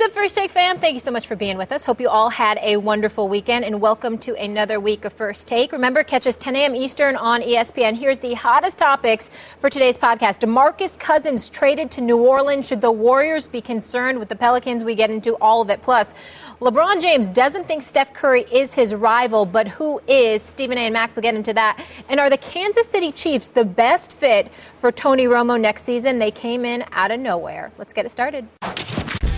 What's up, First Take fam? Thank you so much for being with us. Hope you all had a wonderful weekend, and welcome to another week of First Take. Remember, catch us 10 a.m. Eastern on ESPN. Here's the hottest topics for today's podcast. DeMarcus Cousins traded to New Orleans. Should the Warriors be concerned with the Pelicans? We get into all of it. Plus, LeBron James doesn't think Steph Curry is his rival, but who is? Stephen A. and Max will get into that. And are the Kansas City Chiefs the best fit for Tony Romo next season? They came in out of nowhere. Let's get it started.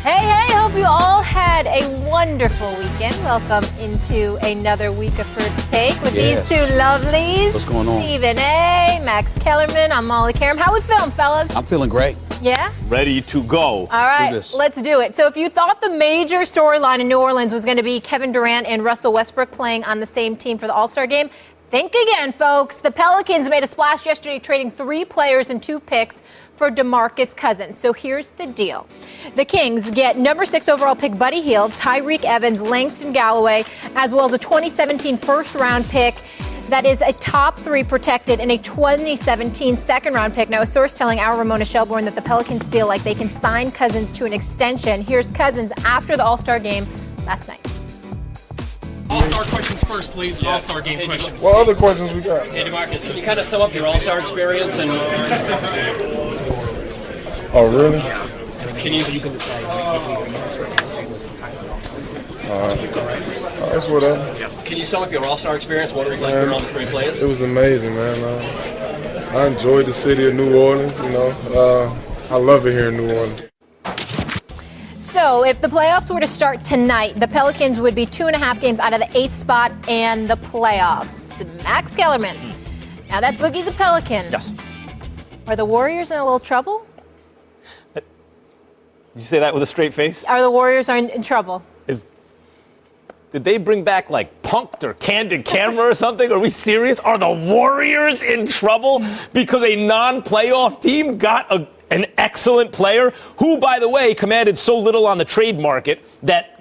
Hey, hope you all had a wonderful weekend. Welcome into another week of First Take with these two lovelies. What's going on? Stephen A., Max Kellerman, I'm Molly Karam. How we feeling, fellas? I'm feeling great. Yeah? Ready to go. All right, let's do it. So if you thought the major storyline in New Orleans was going to be Kevin Durant and Russell Westbrook playing on the same team for the All-Star game, think again, folks. The Pelicans made a splash yesterday, trading 3 players and 2 picks for DeMarcus Cousins. So here's the deal. The Kings get number 6 overall pick Buddy Hield, Tyreek Evans, Langston Galloway, as well as a 2017 first-round pick that is a top 3 protected and a 2017 second-round pick. Now, a source telling our Ramona Shelburne that the Pelicans feel like they can sign Cousins to an extension. Here's Cousins after the All-Star game last night. All-Star questions first, please. Yeah. All-Star game questions. What other questions we got? Hey, DeMarcus, can you kind of sum up your All-Star experience? And Oh, really? Can you? That's whatever. Can you sum up your All-Star experience? What it was like for all these great players? It was amazing, man. I enjoyed the city of New Orleans. I love it here in New Orleans. So if the playoffs were to start tonight, the Pelicans would be 2.5 games out of the 8th spot and the playoffs. Max Kellerman. Now that Boogie's a Pelican. Yes. Are the Warriors in a little trouble? You say that with a straight face? Are the Warriors in trouble? Did they bring back like Punked or Candid Camera or something? Are we serious? Are the Warriors in trouble because a non-playoff team got an excellent player who, by the way, commanded so little on the trade market that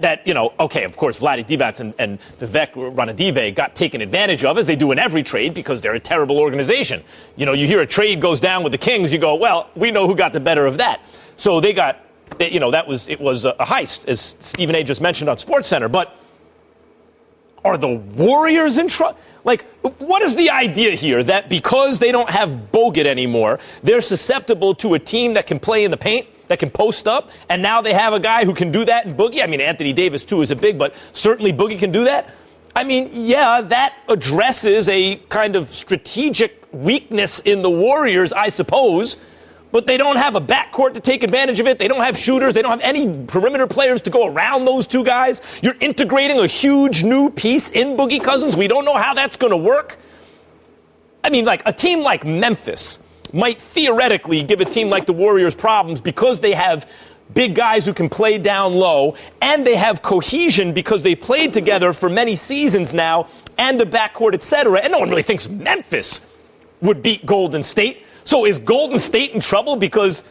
okay, of course, Vlade Divac and Vivek Ranadive got taken advantage of, as they do in every trade, because they're a terrible organization. You hear a trade goes down with the Kings, you go, well, we know who got the better of that. So they got, it was a heist, as Stephen A. just mentioned on SportsCenter. But are the Warriors in trouble? Like, what is the idea here that because they don't have Bogut anymore, they're susceptible to a team that can play in the paint, that can post up, and now they have a guy who can do that in Boogie? I mean, Anthony Davis, too, is a big, but certainly Boogie can do that. I mean, yeah, that addresses a kind of strategic weakness in the Warriors, I suppose. But they don't have a backcourt to take advantage of it. They don't have shooters. They don't have any perimeter players to go around those two guys. You're integrating a huge new piece in Boogie Cousins. We don't know how that's going to work. I mean, like a team like Memphis might theoretically give a team like the Warriors problems because they have big guys who can play down low, and they have cohesion because they've played together for many seasons now, and a backcourt, etc. And no one really thinks Memphis would beat Golden State. So is Golden State in trouble because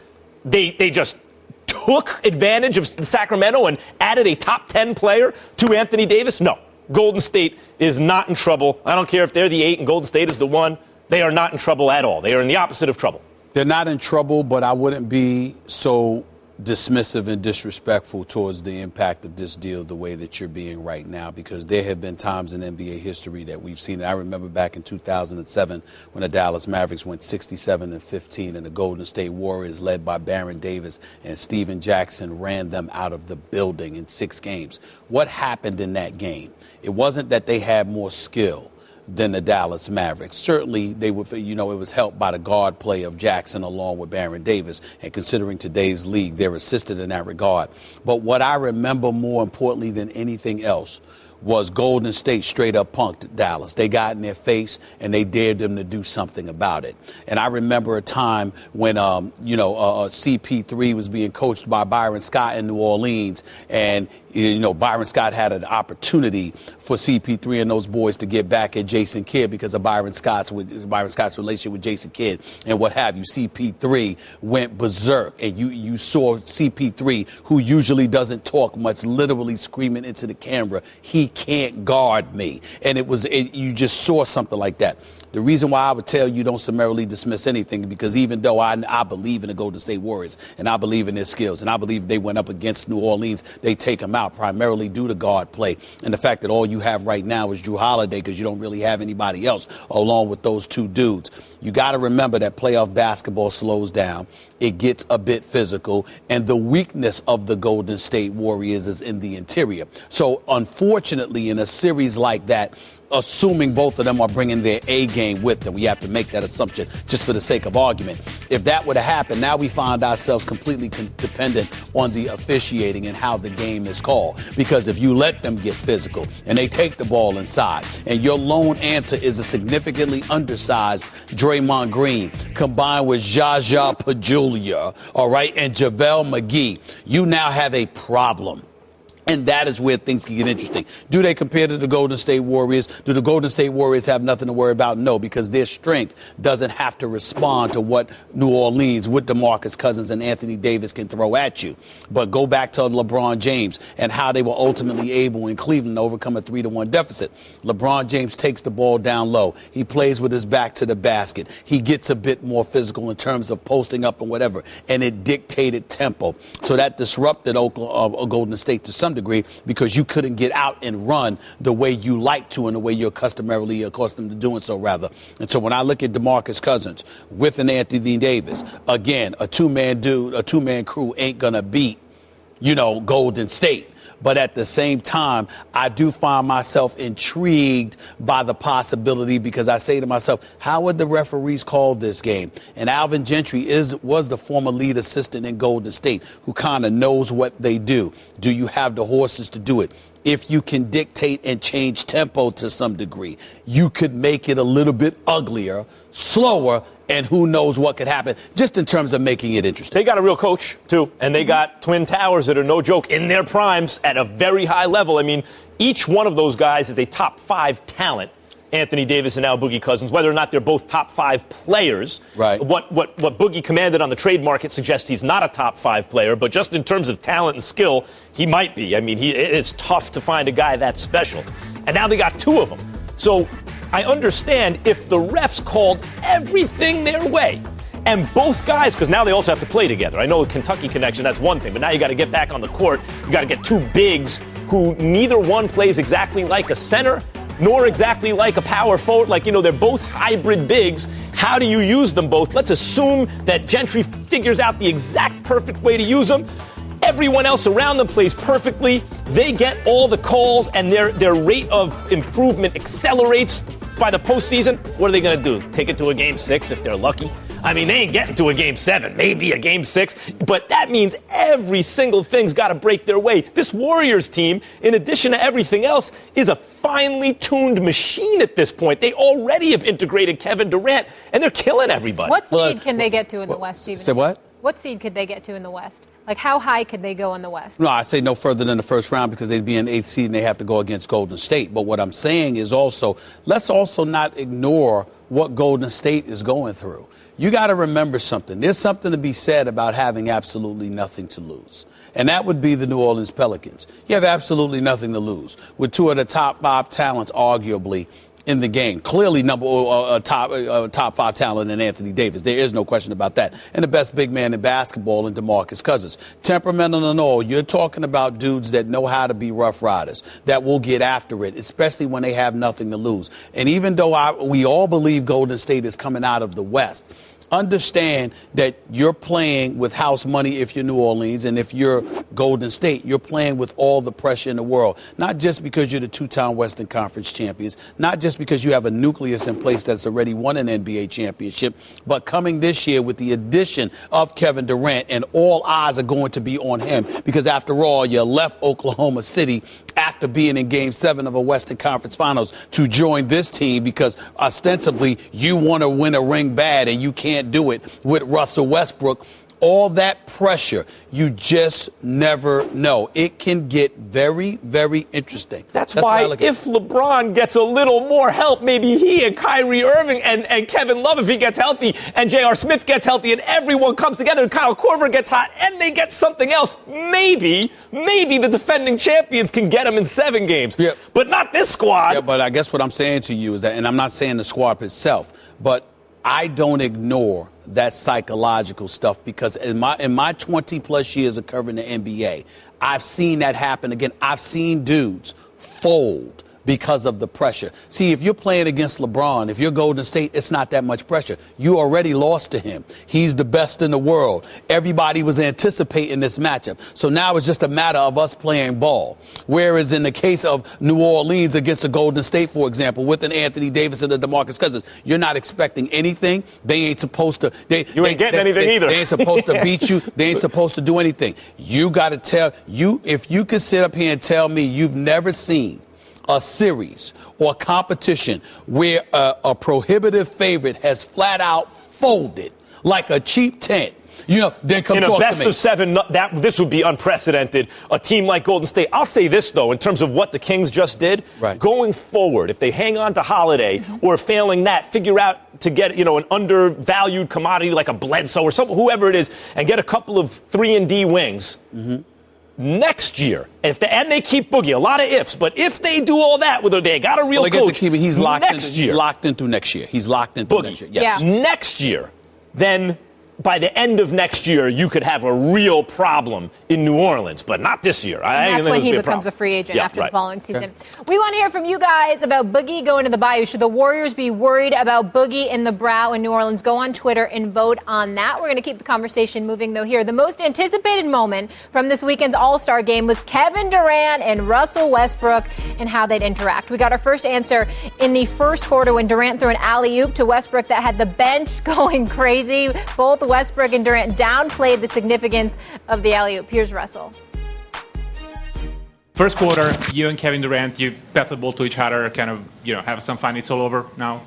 they just took advantage of Sacramento and added a top 10 player to Anthony Davis? No. Golden State is not in trouble. I don't care if they're the 8 and Golden State is the 1. They are not in trouble at all. They are in the opposite of trouble. They're not in trouble, but I wouldn't be so dismissive and disrespectful towards the impact of this deal the way that you're being right now, because there have been times in NBA history that we've seen it. I remember back in 2007 when the Dallas Mavericks went 67-15 and the Golden State Warriors, led by Baron Davis and Steven Jackson, ran them out of the building in 6 games. What happened in that game? It wasn't that they had more skill than the Dallas Mavericks. Certainly, they would, it was helped by the guard play of Jackson along with Baron Davis. And considering today's league, they're assisted in that regard. But what I remember more importantly than anything else was Golden State straight up punked Dallas. They got in their face and they dared them to do something about it. And I remember a time when, CP3 was being coached by Byron Scott in New Orleans, and Byron Scott had an opportunity for CP3 and those boys to get back at Jason Kidd because of Byron Scott's relationship with Jason Kidd and what have you. CP3 went berserk, and you saw CP3, who usually doesn't talk much, literally screaming into the camera, "He can't guard me." And you just saw something like that. The reason why I would tell you don't summarily dismiss anything, because even though I believe in the Golden State Warriors and I believe in their skills and I believe they went up against New Orleans, they take them out primarily due to guard play and the fact that all you have right now is Drew Holiday because you don't really have anybody else along with those two dudes. You got to remember that playoff basketball slows down. It gets a bit physical, and the weakness of the Golden State Warriors is in the interior. So, unfortunately, in a series like that, assuming both of them are bringing their A game with them, we have to make that assumption just for the sake of argument. If that were to happen, now we find ourselves completely dependent on the officiating and how the game is called. Because if you let them get physical and they take the ball inside and your lone answer is a significantly undersized Draymond Green combined with Jaja Pachulia, all right, and JaVale McGee, you now have a problem. And that is where things can get interesting. Do they compare to the Golden State Warriors? Do the Golden State Warriors have nothing to worry about? No, because their strength doesn't have to respond to what New Orleans with DeMarcus Cousins and Anthony Davis can throw at you. But go back to LeBron James and how they were ultimately able in Cleveland to overcome a 3-1 deficit. LeBron James takes the ball down low. He plays with his back to the basket. He gets a bit more physical in terms of posting up and whatever. And it dictated tempo. So that disrupted Golden State to some degree because you couldn't get out and run the way you like to and the way you're customarily accustomed to doing so, rather. And so when I look at DeMarcus Cousins with an Anthony Davis, again, a two-man crew ain't going to beat, Golden State. But at the same time, I do find myself intrigued by the possibility because I say to myself, how would the referees call this game? And Alvin Gentry was the former lead assistant in Golden State who kind of knows what they do. Do you have the horses to do it? If you can dictate and change tempo to some degree, you could make it a little bit uglier, slower, and who knows what could happen just in terms of making it interesting. They got a real coach, too, and they got twin towers that are no joke in their primes at a very high level. I mean, each one of those guys is a top 5 talent. Anthony Davis and now Boogie Cousins, whether or not they're both top 5 players. Right. What Boogie commanded on the trade market suggests he's not a top 5 player, but just in terms of talent and skill, he might be. I mean, it's tough to find a guy that special. And now they got 2 of them. So I understand if the refs called everything their way and both guys, because now they also have to play together. I know the Kentucky connection, that's one thing, but now you got to get back on the court. You got to get 2 bigs who neither one plays exactly like a center nor exactly like a power forward. They're both hybrid bigs. How do you use them both? Let's assume that Gentry figures out the exact perfect way to use them. Everyone else around them plays perfectly. They get all the calls, and their rate of improvement accelerates by the postseason. What are they going to do? Take it to a game 6 if they're lucky? I mean, they ain't getting to a game 7, maybe a game 6, but that means every single thing's got to break their way. This Warriors team, in addition to everything else, is a finely tuned machine at this point. They already have integrated Kevin Durant, and they're killing everybody. What seed can they get to in the West, Stephen? Say what? What seed could they get to in the West? How high could they go in the West? No, I say no further than the first round because they'd be an 8th seed and they have to go against Golden State. But what I'm saying is let's also not ignore what Golden State is going through. You got to remember something. There's something to be said about having absolutely nothing to lose. And that would be the New Orleans Pelicans. You have absolutely nothing to lose with 2 of the top 5 talents, arguably, in the game. Clearly top 5 talent in Anthony Davis. There is no question about that. And the best big man in basketball in DeMarcus Cousins. Temperamental and all, you're talking about dudes that know how to be rough riders, that will get after it, especially when they have nothing to lose. And even though we all believe Golden State is coming out of the West, understand that you're playing with house money if you're New Orleans, and if you're Golden State, you're playing with all the pressure in the world. Not just because you're the 2-time Western Conference champions, not just because you have a nucleus in place that's already won an NBA championship, but coming this year with the addition of Kevin Durant, and all eyes are going to be on him because, after all, you left Oklahoma City after being in Game 7 of a Western Conference Finals to join this team because ostensibly you want to win a ring bad and you can't do it with Russell Westbrook all that pressure, you just never know. It can get very, very interesting. That's why if LeBron gets a little more help, maybe he and Kyrie Irving and Kevin Love, if he gets healthy, and J.R. Smith gets healthy, and everyone comes together, and Kyle Korver gets hot, and they get something else, maybe the defending champions can get them in 7 games. Yep. But not this squad. Yeah, but I guess what I'm saying to you is that, and I'm not saying the squad itself, but I don't ignore that psychological stuff, because in my 20-plus years of covering the NBA, I've seen that happen again. I've seen dudes fold because of the pressure. See, if you're playing against LeBron, if you're Golden State, it's not that much pressure. You already lost to him. He's the best in the world. Everybody was anticipating this matchup. So now it's just a matter of us playing ball. Whereas in the case of New Orleans against the Golden State, for example, with an Anthony Davis and a DeMarcus Cousins, you're not expecting anything. They ain't supposed to. You ain't getting anything either. They ain't supposed to beat you. They ain't supposed to do anything. You got to tell you, if you could sit up here and tell me you've never seen a series or competition where a prohibitive favorite has flat out folded like a cheap tent, then come talk to me. In a best of 7, this would be unprecedented. A team like Golden State. I'll say this, though, in terms of what the Kings just did. Right. Going forward, if they hang on to Holiday or failing that, figure out to get, an undervalued commodity like a Bledsoe or whoever it is, and get a couple of 3-and-D wings. Mm-hmm. Next year, and they keep Boogie, a lot of ifs, but if they do all that, whether they got a real coach, he's locked he's locked in through next year. He's locked in through Boogie. next year. Yes. Yeah. Next year, then by the end of next year, you could have a real problem in New Orleans, but not this year. And that's when he becomes a free agent after the following season. Okay. We want to hear from you guys about Boogie going to the Bayou. Should the Warriors be worried about Boogie in the brow in New Orleans? Go on Twitter and vote on that. We're going to keep the conversation moving, though, here. The most anticipated moment from this weekend's All-Star game was Kevin Durant and Russell Westbrook and how they'd interact. We got our first answer in the first quarter when Durant threw an alley-oop to Westbrook that had the bench going crazy. Both Westbrook and Durant downplayed the significance of the alley-oop. Here's Russell. First quarter, you and Kevin Durant, you pass the ball to each other, kind of, have some fun. It's all over now.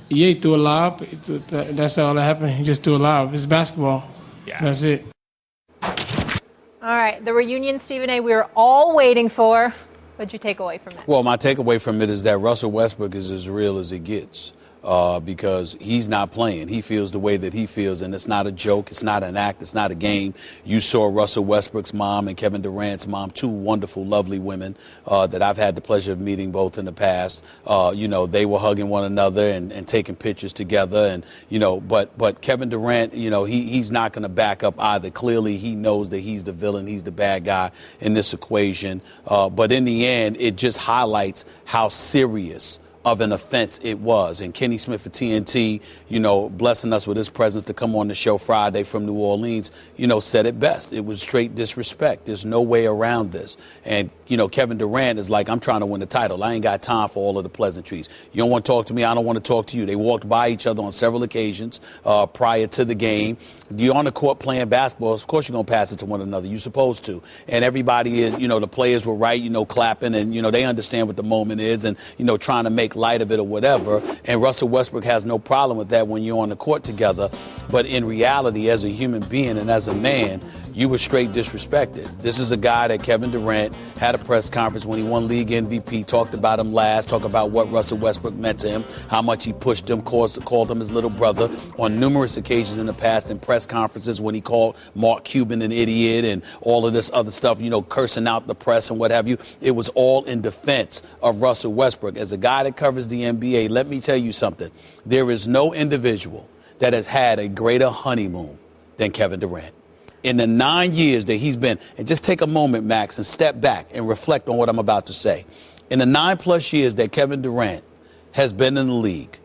Yeah, he threw a lob. That's all that happened. He just threw a lob. It's basketball. Yeah. That's it. All right, the reunion, Stephen A., we were all waiting for. What'd you take away from it? Well, my takeaway from it is that Russell Westbrook is as real as it gets. Because he's not playing. He feels the way that he feels, and it's not a joke. It's not an act. It's not a game. You saw Russell Westbrook's mom and Kevin Durant's mom, 2 wonderful, lovely women that I've had the pleasure of meeting both in the past. They were hugging one another and taking pictures together. And, but Kevin Durant, he's not going to back up either. Clearly, he knows that he's the villain. He's the bad guy in this equation. But in the end, it just highlights how serious of an offense it was. And Kenny Smith of TNT, blessing us with his presence to come on the show Friday from New Orleans, said it best. It was straight disrespect. There's no way around this. And, Kevin Durant is like, I'm trying to win the title. I ain't got time for all of the pleasantries. You don't want to talk to me. I don't want to talk to you. They walked by each other on several occasions prior to the game. You're on the court playing basketball. Of course, you're going to pass it to one another. You're supposed to. And everybody is, the players were right, clapping, and, they understand what the moment is and, trying to make light of it or whatever. And Russell Westbrook has no problem with that when you're on the court together. But in reality, as a human being and as a man, you were straight disrespected. This is a guy that Kevin Durant had a press conference when he won league MVP, talked about him last, talked about what Russell Westbrook meant to him, how much he pushed him, called him his little brother on numerous occasions in the past in press conferences when he called Mark Cuban an idiot and all of this other stuff, cursing out the press and what have you. It was all in defense of Russell Westbrook. As a guy that covers the NBA, let me tell you something. There is no individual that has had a greater honeymoon than Kevin Durant. In the 9 years that he's been, and just take a moment, Max, and step back and reflect on what I'm about to say. In the 9+ years that Kevin Durant has been in the league,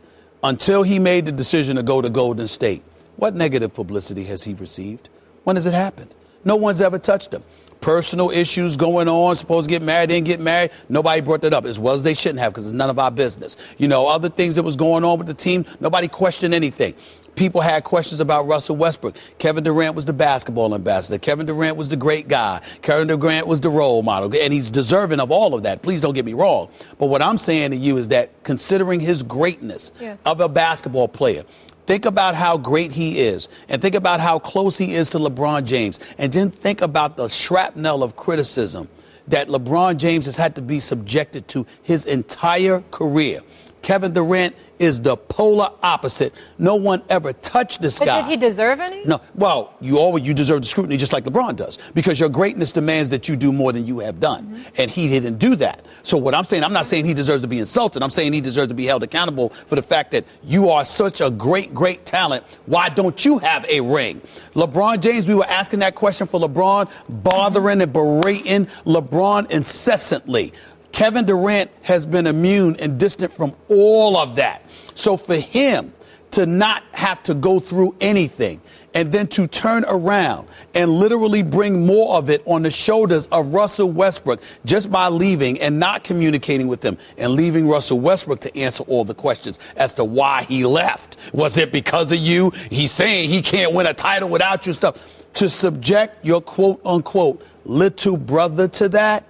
until he made the decision to go to Golden State, what negative publicity has he received? When has it happened? No one's ever touched him. Personal issues going on, supposed to get married, didn't get married. Nobody brought that up, as well as they shouldn't have, because it's none of our business. Other things that was going on with the team, nobody questioned anything. People had questions about Russell Westbrook. Kevin Durant was the basketball ambassador. Kevin Durant was the great guy. Kevin Durant was the role model. And he's deserving of all of that. Please don't get me wrong. But what I'm saying to you is that considering his greatness of a basketball player, Think about how great he is, and think about how close he is to LeBron James, and then think about the shrapnel of criticism that LeBron James has had to be subjected to his entire career. Kevin Durant is the polar opposite. No one ever touched this guy. Did he deserve any? No. Well, you deserve the scrutiny just like LeBron does, because your greatness demands that you do more than you have done. Mm-hmm. And he didn't do that. So what I'm saying, I'm not saying he deserves to be insulted. I'm saying he deserves to be held accountable for the fact that you are such a great, great talent. Why don't you have a ring? LeBron James, we were asking that question for LeBron, bothering and berating LeBron incessantly. Kevin Durant has been immune and distant from all of that. So for him to not have to go through anything and then to turn around and literally bring more of it on the shoulders of Russell Westbrook just by leaving and not communicating with him and leaving Russell Westbrook to answer all the questions as to why he left. Was it because of you? He's saying he can't win a title without you, stuff. To subject your quote unquote little brother to that,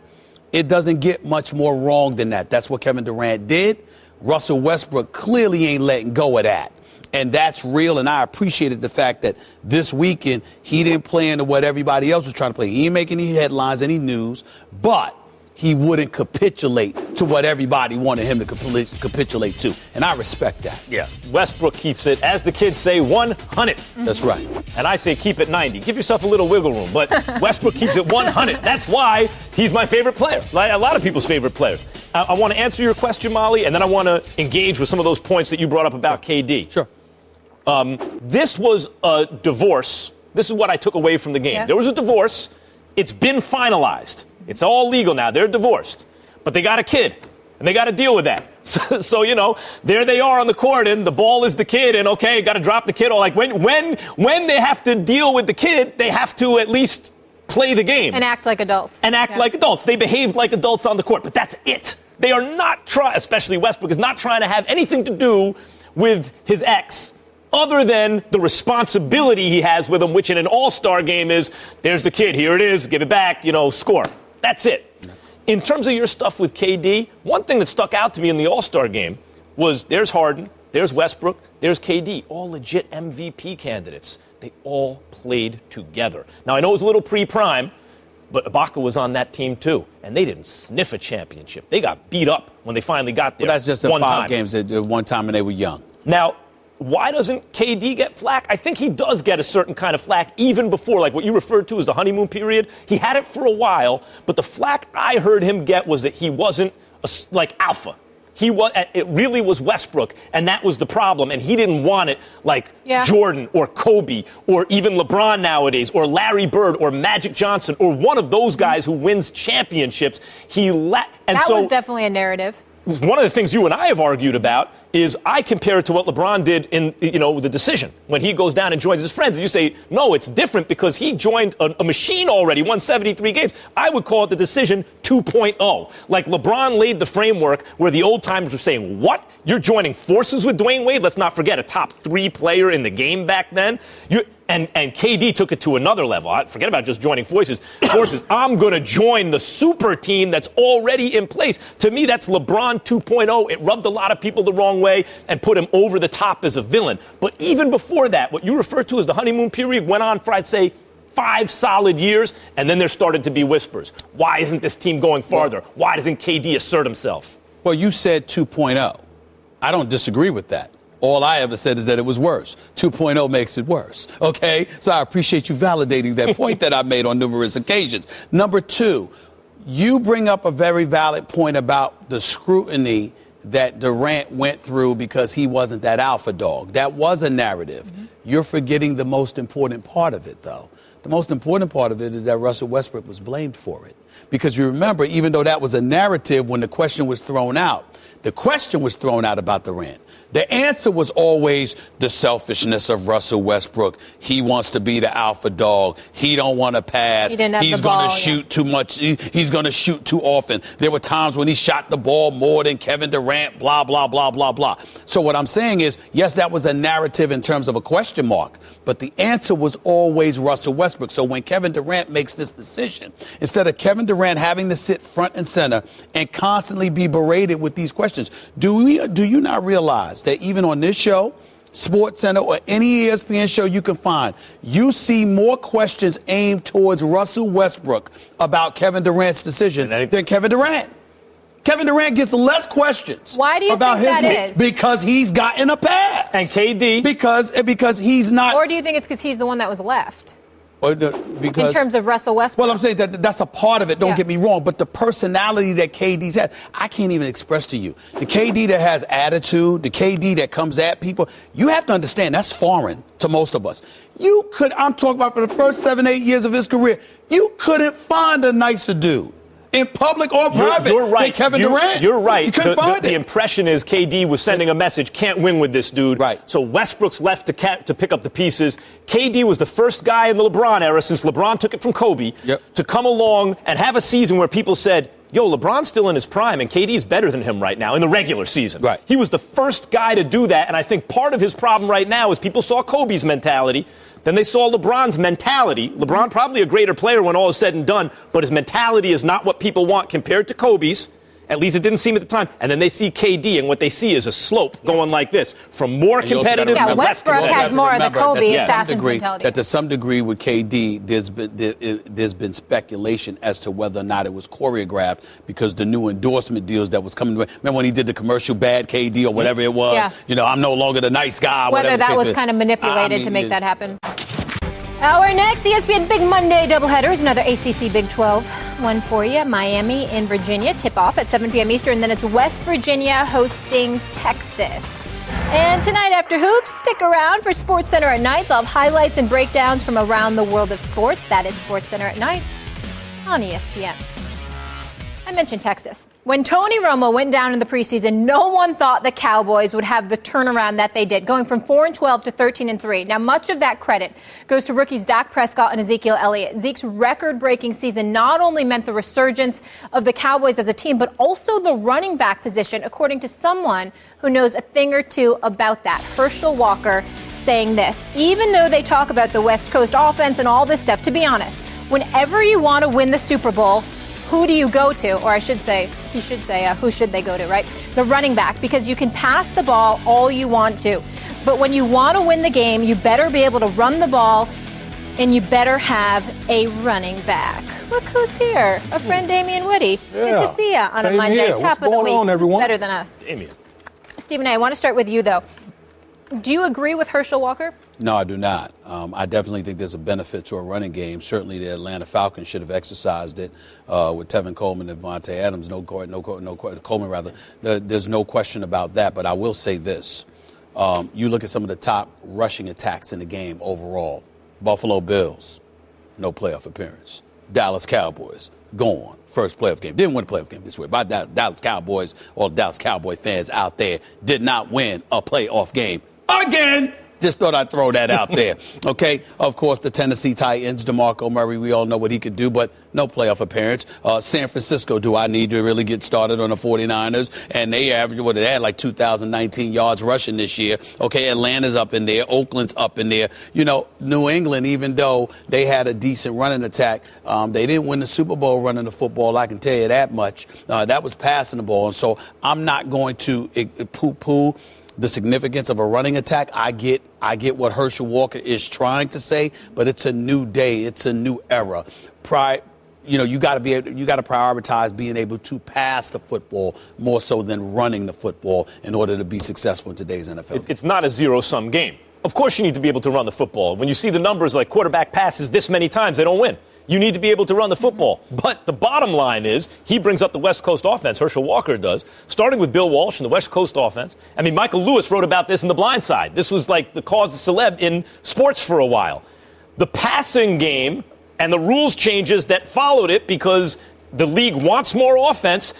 it doesn't get much more wrong than that. That's what Kevin Durant did. Russell Westbrook clearly ain't letting go of that. And that's real, and I appreciated the fact that this weekend he didn't play into what everybody else was trying to play. He didn't make any headlines, any news, but he wouldn't capitulate to what everybody wanted him to capitulate to. And I respect that. Yeah. Westbrook keeps it, as the kids say, 100. That's right. And I say keep it 90. Give yourself a little wiggle room. But Westbrook keeps it 100. That's why he's my favorite player. Like a lot of people's favorite players. I want to answer your question, Molly, and then I want to engage with some of those points that you brought up about KD. Sure. This was a divorce. This is what I took away from the game. Yeah. There was a divorce. It's been finalized. It's all legal now. They're divorced. But they got a kid, and they got to deal with that. So, you know, there they are on the court, and the ball is the kid, and, okay, got to drop the kid. Or, like, when they have to deal with the kid, they have to at least play the game. And act like adults. And act like adults. They behaved like adults on the court, but that's it. They are not trying, especially Westbrook, is not trying to have anything to do with his ex, other than the responsibility he has with him, which in an all-star game is, there's the kid, here it is, give it back, score. That's it. In terms of your stuff with KD, one thing that stuck out to me in the All-Star game was there's Harden, there's Westbrook, there's KD, all legit MVP candidates. They all played together. Now, I know it was a little pre-prime, but Ibaka was on that team too, and they didn't sniff a championship. They got beat up when they finally got there. Well, that's just in 5 games at one time, and they were young. Now, why doesn't KD get flack? I think he does get a certain kind of flack even before, like what you referred to as the honeymoon period. He had it for a while, but the flack I heard him get was that he wasn't like alpha. It really was Westbrook, and that was the problem, and he didn't want it like Jordan or Kobe or even LeBron nowadays or Larry Bird or Magic Johnson or one of those guys who wins championships. That was definitely a narrative. One of the things you and I have argued about is I compare it to what LeBron did in, the decision when he goes down and joins his friends. And you say, no, it's different because he joined a machine already, won 73 games. I would call it the decision 2.0. Like LeBron laid the framework where the old timers were saying, what? You're joining forces with Dwayne Wade? Let's not forget a top 3 player in the game back then. And KD took it to another level. Forget about just joining forces. I'm going to join the super team that's already in place. To me, that's LeBron 2.0. It rubbed a lot of people the wrong way and put him over the top as a villain. But even before that, what you refer to as the honeymoon period went on for, I'd say, 5 solid years, and then there started to be whispers. Why isn't this team going farther? Why doesn't KD assert himself? Well, you said 2.0. I don't disagree with that. All I ever said is that it was worse. 2.0 makes it worse. Okay? So I appreciate you validating that point that I made on numerous occasions. Number 2, you bring up a very valid point about the scrutiny that Durant went through because he wasn't that alpha dog. That was a narrative. Mm-hmm. You're forgetting the most important part of it, though. The most important part of it is that Russell Westbrook was blamed for it. Because you remember, even though that was a narrative when the question was thrown out about Durant. The answer was always the selfishness of Russell Westbrook. He wants to be the alpha dog. He don't want to pass. He's going to shoot too much. He's going to shoot too often. There were times when he shot the ball more than Kevin Durant, blah, blah, blah, blah, blah. So what I'm saying is, yes, that was a narrative in terms of a question mark, but the answer was always Russell Westbrook. So when Kevin Durant makes this decision, instead of Kevin Durant having to sit front and center and constantly be berated with these questions, do you not realize that even on this show, Sports Center or any ESPN show you can find, you see more questions aimed towards Russell Westbrook about Kevin Durant's decision than Kevin Durant. Kevin Durant gets less questions. Why do you about think that his is? Because he's gotten a pass. And KD. Because he's not. Or do you think it's because he's the one that was left? Because, in terms of Russell Westbrook. Well, I'm saying that's a part of it. Don't get me wrong. But the personality that KD's had, I can't even express to you. The KD that has attitude, the KD that comes at people, you have to understand that's foreign to most of us. I'm talking about for the first 7-8 years of his career, you couldn't find a nicer dude. In public or private, you're right. than Kevin Durant. You're right. You couldn't find it. The impression is KD was sending a message, can't win with this dude. Right. So Westbrook's left to pick up the pieces. KD was the first guy in the LeBron era, since LeBron took it from Kobe, to come along and have a season where people said, yo, LeBron's still in his prime, and KD's better than him right now in the regular season. Right. He was the first guy to do that, and I think part of his problem right now is people saw Kobe's mentality. Then they saw LeBron's mentality. LeBron probably a greater player when all is said and done, but his mentality is not what people want compared to Kobe's. At least it didn't seem at the time. And then they see KD, and what they see is a slope going like this, from more competitive to less Westbrook competitive. has more of the Kobe assassin's mentality. That to some degree with KD, there's been speculation as to whether or not it was choreographed because the new endorsement deals that was coming. Remember when he did the commercial Bad KD or whatever it was? Yeah. You know, I'm no longer the nice guy. Whether that was kind of manipulated to make that happen. Our next ESPN Big Monday doubleheader is another ACC Big 12 one for you. Miami in Virginia, tip-off at 7 p.m. Eastern. Then it's West Virginia hosting Texas. And tonight after Hoops, stick around for Sports Center at Night. They'll have highlights and breakdowns from around the world of sports. That is Sports Center at Night on ESPN. I mentioned Texas. When Tony Romo went down in the preseason, no one thought the Cowboys would have the turnaround that they did, going from 4-12 to 13-3. Now, much of that credit goes to rookies Dak Prescott and Ezekiel Elliott. Zeke's record-breaking season not only meant the resurgence of the Cowboys as a team, but also the running back position, according to someone who knows a thing or two about that. Herschel Walker saying this: even though they talk about the West Coast offense and all this stuff, to be honest, whenever you want to win the Super Bowl, who do you go to? Or I should say, he should say, who should they go to, right? The running back, because you can pass the ball all you want to. But when you want to win the game, you better be able to run the ball, and you better have a running back. Look who's here. A friend, Damian Woody. Good to see you on a Monday. Here. Top What's of the going week. on, everyone? It's better than us. Damian. Stephen A., I want to start with you, though. Do you agree with Herschel Walker? No, I do not. I definitely think there's a benefit to a running game. Certainly the Atlanta Falcons should have exercised it with Tevin Coleman and Devontae Adams. Coleman rather. There's no question about that. But I will say this. You look at some of the top rushing attacks in the game overall. Buffalo Bills, no playoff appearance. Dallas Cowboys, gone. First playoff game. Didn't win a playoff game this way. By Dallas Cowboys, all Dallas Cowboy fans out there did not win a playoff game again. Just thought I'd throw that out there. Okay. Of course, the Tennessee Titans, DeMarco Murray, we all know what he could do, but no playoff appearance. San Francisco, do I need to really get started on the 49ers? And they averaged, they had like 2,019 yards rushing this year. Okay. Atlanta's up in there. Oakland's up in there. You know, New England, even though they had a decent running attack, they didn't win the Super Bowl running the football. I can tell you that much. That was passing the ball. And so I'm not going to poo-poo the significance of a running attack. I get what Herschel Walker is trying to say, but it's a new day. It's a new era. You got to prioritize being able to pass the football more so than running the football in order to be successful in today's NFL. It's not a zero-sum game. Of course you need to be able to run the football. When you see the numbers like quarterback passes this many times, they don't win. You need to be able to run the football. But the bottom line is, he brings up the West Coast offense, Herschel Walker does, starting with Bill Walsh and the West Coast offense. I mean, Michael Lewis wrote about this in The Blind Side. This was like the cause celeb in sports for a while. The passing game and the rules changes that followed it, because the league wants more offense,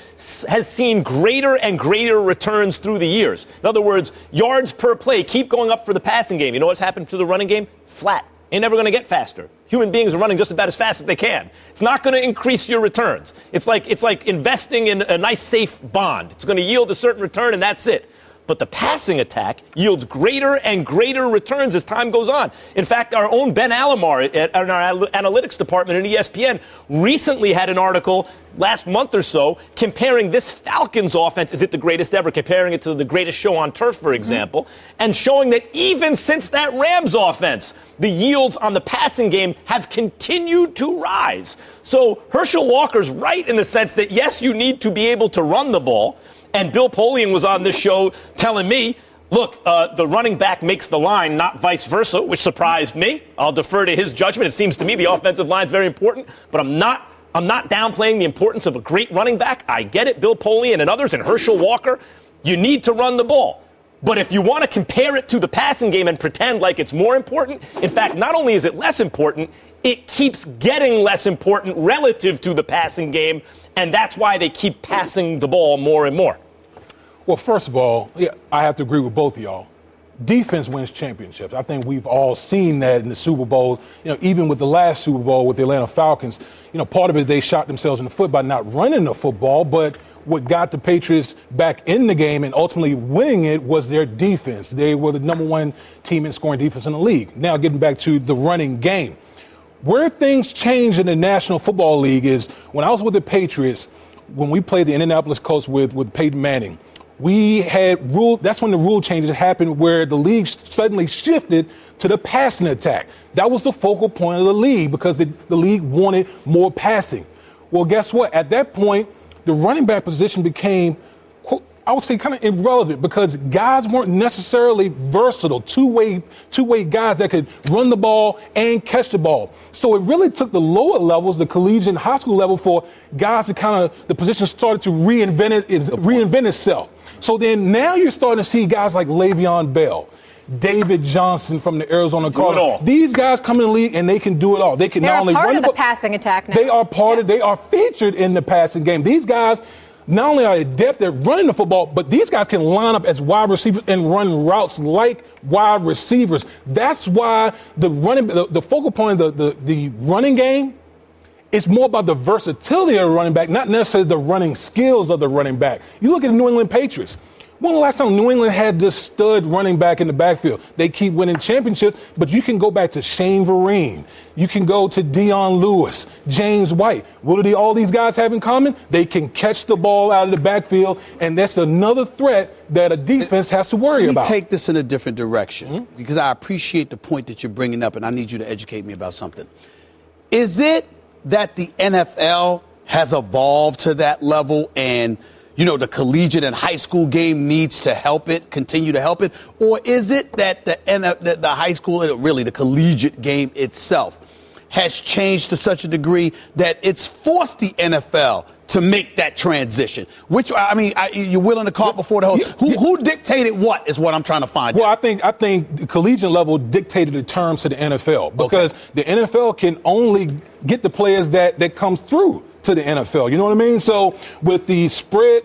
has seen greater and greater returns through the years. In other words, yards per play keep going up for the passing game. You know what's happened to the running game? Flat. Ain't never going to get faster. Human beings are running just about as fast as they can. It's not going to increase your returns. It's like investing in a nice, safe bond. It's going to yield a certain return, and that's it. but the passing attack yields greater and greater returns as time goes on. In fact, our own Ben Alamar at our analytics department at ESPN recently had an article last month or so comparing this Falcons offense, is it the greatest ever, comparing it to the greatest show on turf, for example, and showing that even since that Rams offense, the yields on the passing game have continued to rise. So Herschel Walker's right in the sense that, yes, you need to be able to run the ball. And Bill Polian was on this show telling me, look, the running back makes the line, not vice versa, which surprised me. I'll defer to his judgment. It seems to me the offensive line is very important, but I'm not downplaying the importance of a great running back. I get it, Bill Polian and others, and Herschel Walker. You need to run the ball. But if you want to compare it to the passing game and pretend like it's more important, in fact, not only is it less important, it keeps getting less important relative to the passing game, and that's why they keep passing the ball more and more. Well, first of all, I have to agree with both of y'all. Defense wins championships. I think we've all seen that in the Super Bowl. Even with the last Super Bowl with the Atlanta Falcons, part of it, they shot themselves in the foot by not running the football, but what got the Patriots back in the game and ultimately winning it was their defense. They were the number one team in scoring defense in the league. Now, getting back to the running game. Where things change in the National Football League is when I was with the Patriots, when we played the Indianapolis Colts with Peyton Manning, we had rule. That's when the rule changes happened where the league suddenly shifted to the passing attack. That was the focal point of the league because the league wanted more passing. Well, guess what? At that point, the running back position became, I would say, kind of irrelevant because guys weren't necessarily versatile, two-way guys that could run the ball and catch the ball. So it really took the lower levels, the collegiate high school level, for guys to kind of, the position started to reinvent itself. So then now you're starting to see guys like Le'Veon Bell, David Johnson from the Arizona Cardinals. These guys come in the league and they can do it all. They can not only run the passing attack now. They are they are featured in the passing game. These guys not only are adept at running the football, but these guys can line up as wide receivers and run routes like wide receivers. That's why the focal point of the running game is more about the versatility of the running back, not necessarily the running skills of the running back. You look at the New England Patriots. When was the last time New England had this stud running back in the backfield? They keep winning championships, but you can go back to Shane Vereen. You can go to Dion Lewis, James White. What do all these guys have in common? They can catch the ball out of the backfield, and that's another threat that a defense has to worry about. Let me take this in a different direction because I appreciate the point that you're bringing up, and I need you to educate me about something. Is it that the NFL has evolved to that level and the collegiate and high school game needs to continue to help it? Or is it that the high school and really the collegiate game itself has changed to such a degree that it's forced the NFL to make that transition? You're willing to cart before the horse. Who dictated what is what I'm trying to find out. Well, I think the collegiate level dictated the terms to the NFL because the NFL can only get the players that comes through to the NFL. You know what I mean? So with these spread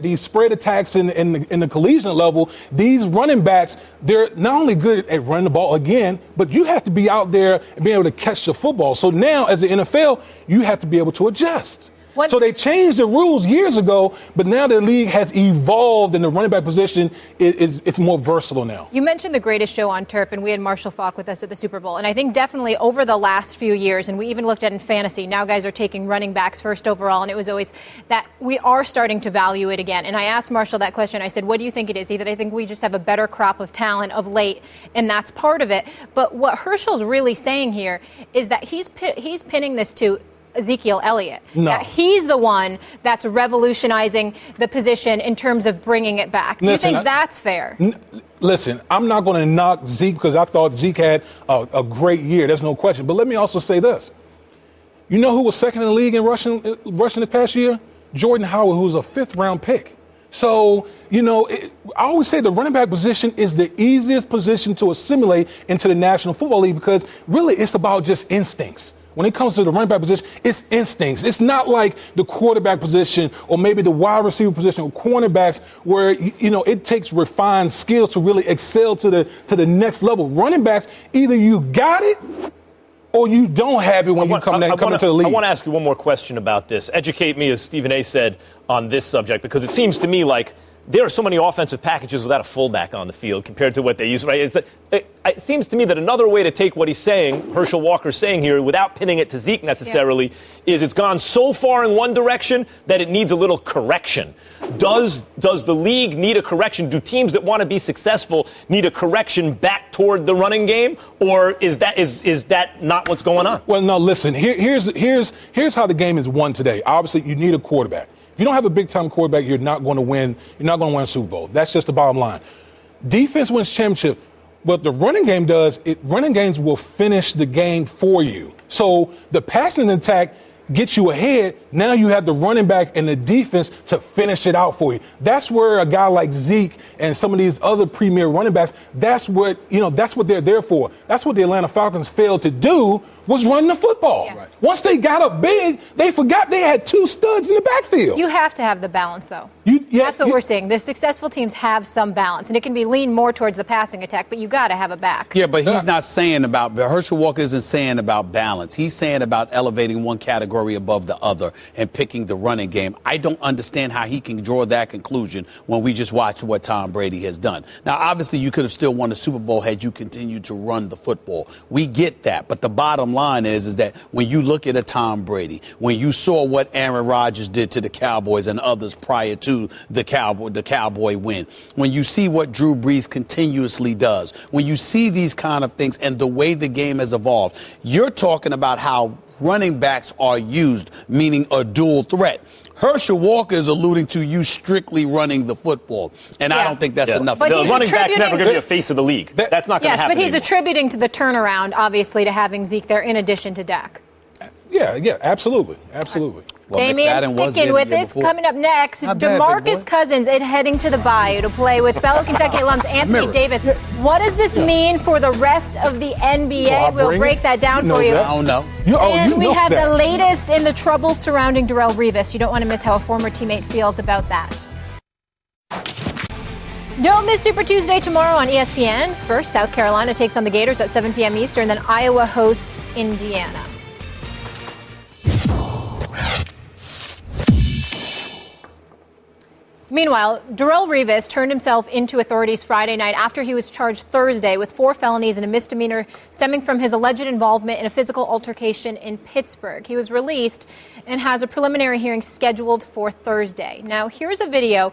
attacks in the collegiate level, these running backs, they're not only good at running the ball again, but you have to be out there and be able to catch the football. So now as the NFL, you have to be able to adjust. So they changed the rules years ago, but now the league has evolved and the running back position it's more versatile now. You mentioned the greatest show on turf, and we had Marshall Faulk with us at the Super Bowl. And I think definitely over the last few years, and we even looked at in fantasy, now guys are taking running backs first overall, and it was always that we are starting to value it again. And I asked Marshall that question. I said, what do you think it is? Either I think we just have a better crop of talent of late, and that's part of it. But what Herschel's really saying here is that he's pinning this to Ezekiel Elliott. No. That he's the one that's revolutionizing the position in terms of bringing it back. Do you think that's fair? Listen, I'm not going to knock Zeke because I thought Zeke had a great year. There's no question. But let me also say this. You know who was second in the league in rushing this past year? Jordan Howard, who was a fifth-round pick. So, I always say the running back position is the easiest position to assimilate into the National Football League because really it's about just instincts. When it comes to the running back position, it's instincts. It's not like the quarterback position or maybe the wide receiver position or cornerbacks where, it takes refined skills to really excel to the next level. Running backs, either you got it or you don't have it when you come into the league. I want to ask you one more question about this. Educate me, as Stephen A. said, on this subject, because it seems to me like there are so many offensive packages without a fullback on the field compared to what they use, right? It seems to me that another way to take what he's saying, Herschel Walker's saying here, without pinning it to Zeke necessarily, is it's gone so far in one direction that it needs a little correction. Does the league need a correction? Do teams that want to be successful need a correction back toward the running game, or is that not what's going on? Well, no, listen, here's how the game is won today. Obviously, you need a quarterback. If you don't have a big-time quarterback, you're not going to win. You're not going to win a Super Bowl. That's just the bottom line. Defense wins championship. What the running game does, running games will finish the game for you. So the passing attack gets you ahead. Now you have the running back and the defense to finish it out for you. That's where a guy like Zeke and some of these other premier running backs, that's what they're there for. That's what the Atlanta Falcons failed to do, was run the football. Yeah. Right. Once they got up big, they forgot they had two studs in the backfield. You have to have the balance, though. That's what we're seeing. The successful teams have some balance, and it can be leaned more towards the passing attack, but you got to have a back. Yeah, but he's not saying about, Herschel Walker isn't saying about balance. He's saying about elevating one category above the other and picking the running game. I don't understand how he can draw that conclusion when we just watched what Tom Brady has done. Now, obviously, you could have still won the Super Bowl had you continued to run the football. We get that, but the bottom line is that when you look at a Tom Brady, when you saw what Aaron Rodgers did to the Cowboys and others prior to the Cowboy win, when you see what Drew Brees continuously does, when you see these kind of things and the way the game has evolved, you're talking about how running backs are used, meaning a dual threat. Herschel Walker is alluding to you strictly running the football, and I don't think that's enough. But the running back's never going to be a face of the league. That's not going to happen. Yes, but he's anymore. attributing to the turnaround, obviously, to having Zeke there in addition to Dak. Yeah, absolutely. Well, Damien sticking with us. Coming up next, DeMarcus Cousins is heading to the Bayou to play with fellow Kentucky alums Anthony Davis. What does this mean for the rest of the NBA? We'll break that down for you. I don't know. And we have the latest in the trouble surrounding Darrelle Revis. You don't want to miss how a former teammate feels about that. Don't miss Super Tuesday tomorrow on ESPN. First, South Carolina takes on the Gators at 7 p.m. Eastern, then Iowa hosts Indiana. Meanwhile, Darrelle Revis turned himself into authorities Friday night after he was charged Thursday with 4 felonies and a misdemeanor stemming from his alleged involvement in a physical altercation in Pittsburgh. He was released and has a preliminary hearing scheduled for Thursday. Now, here's a video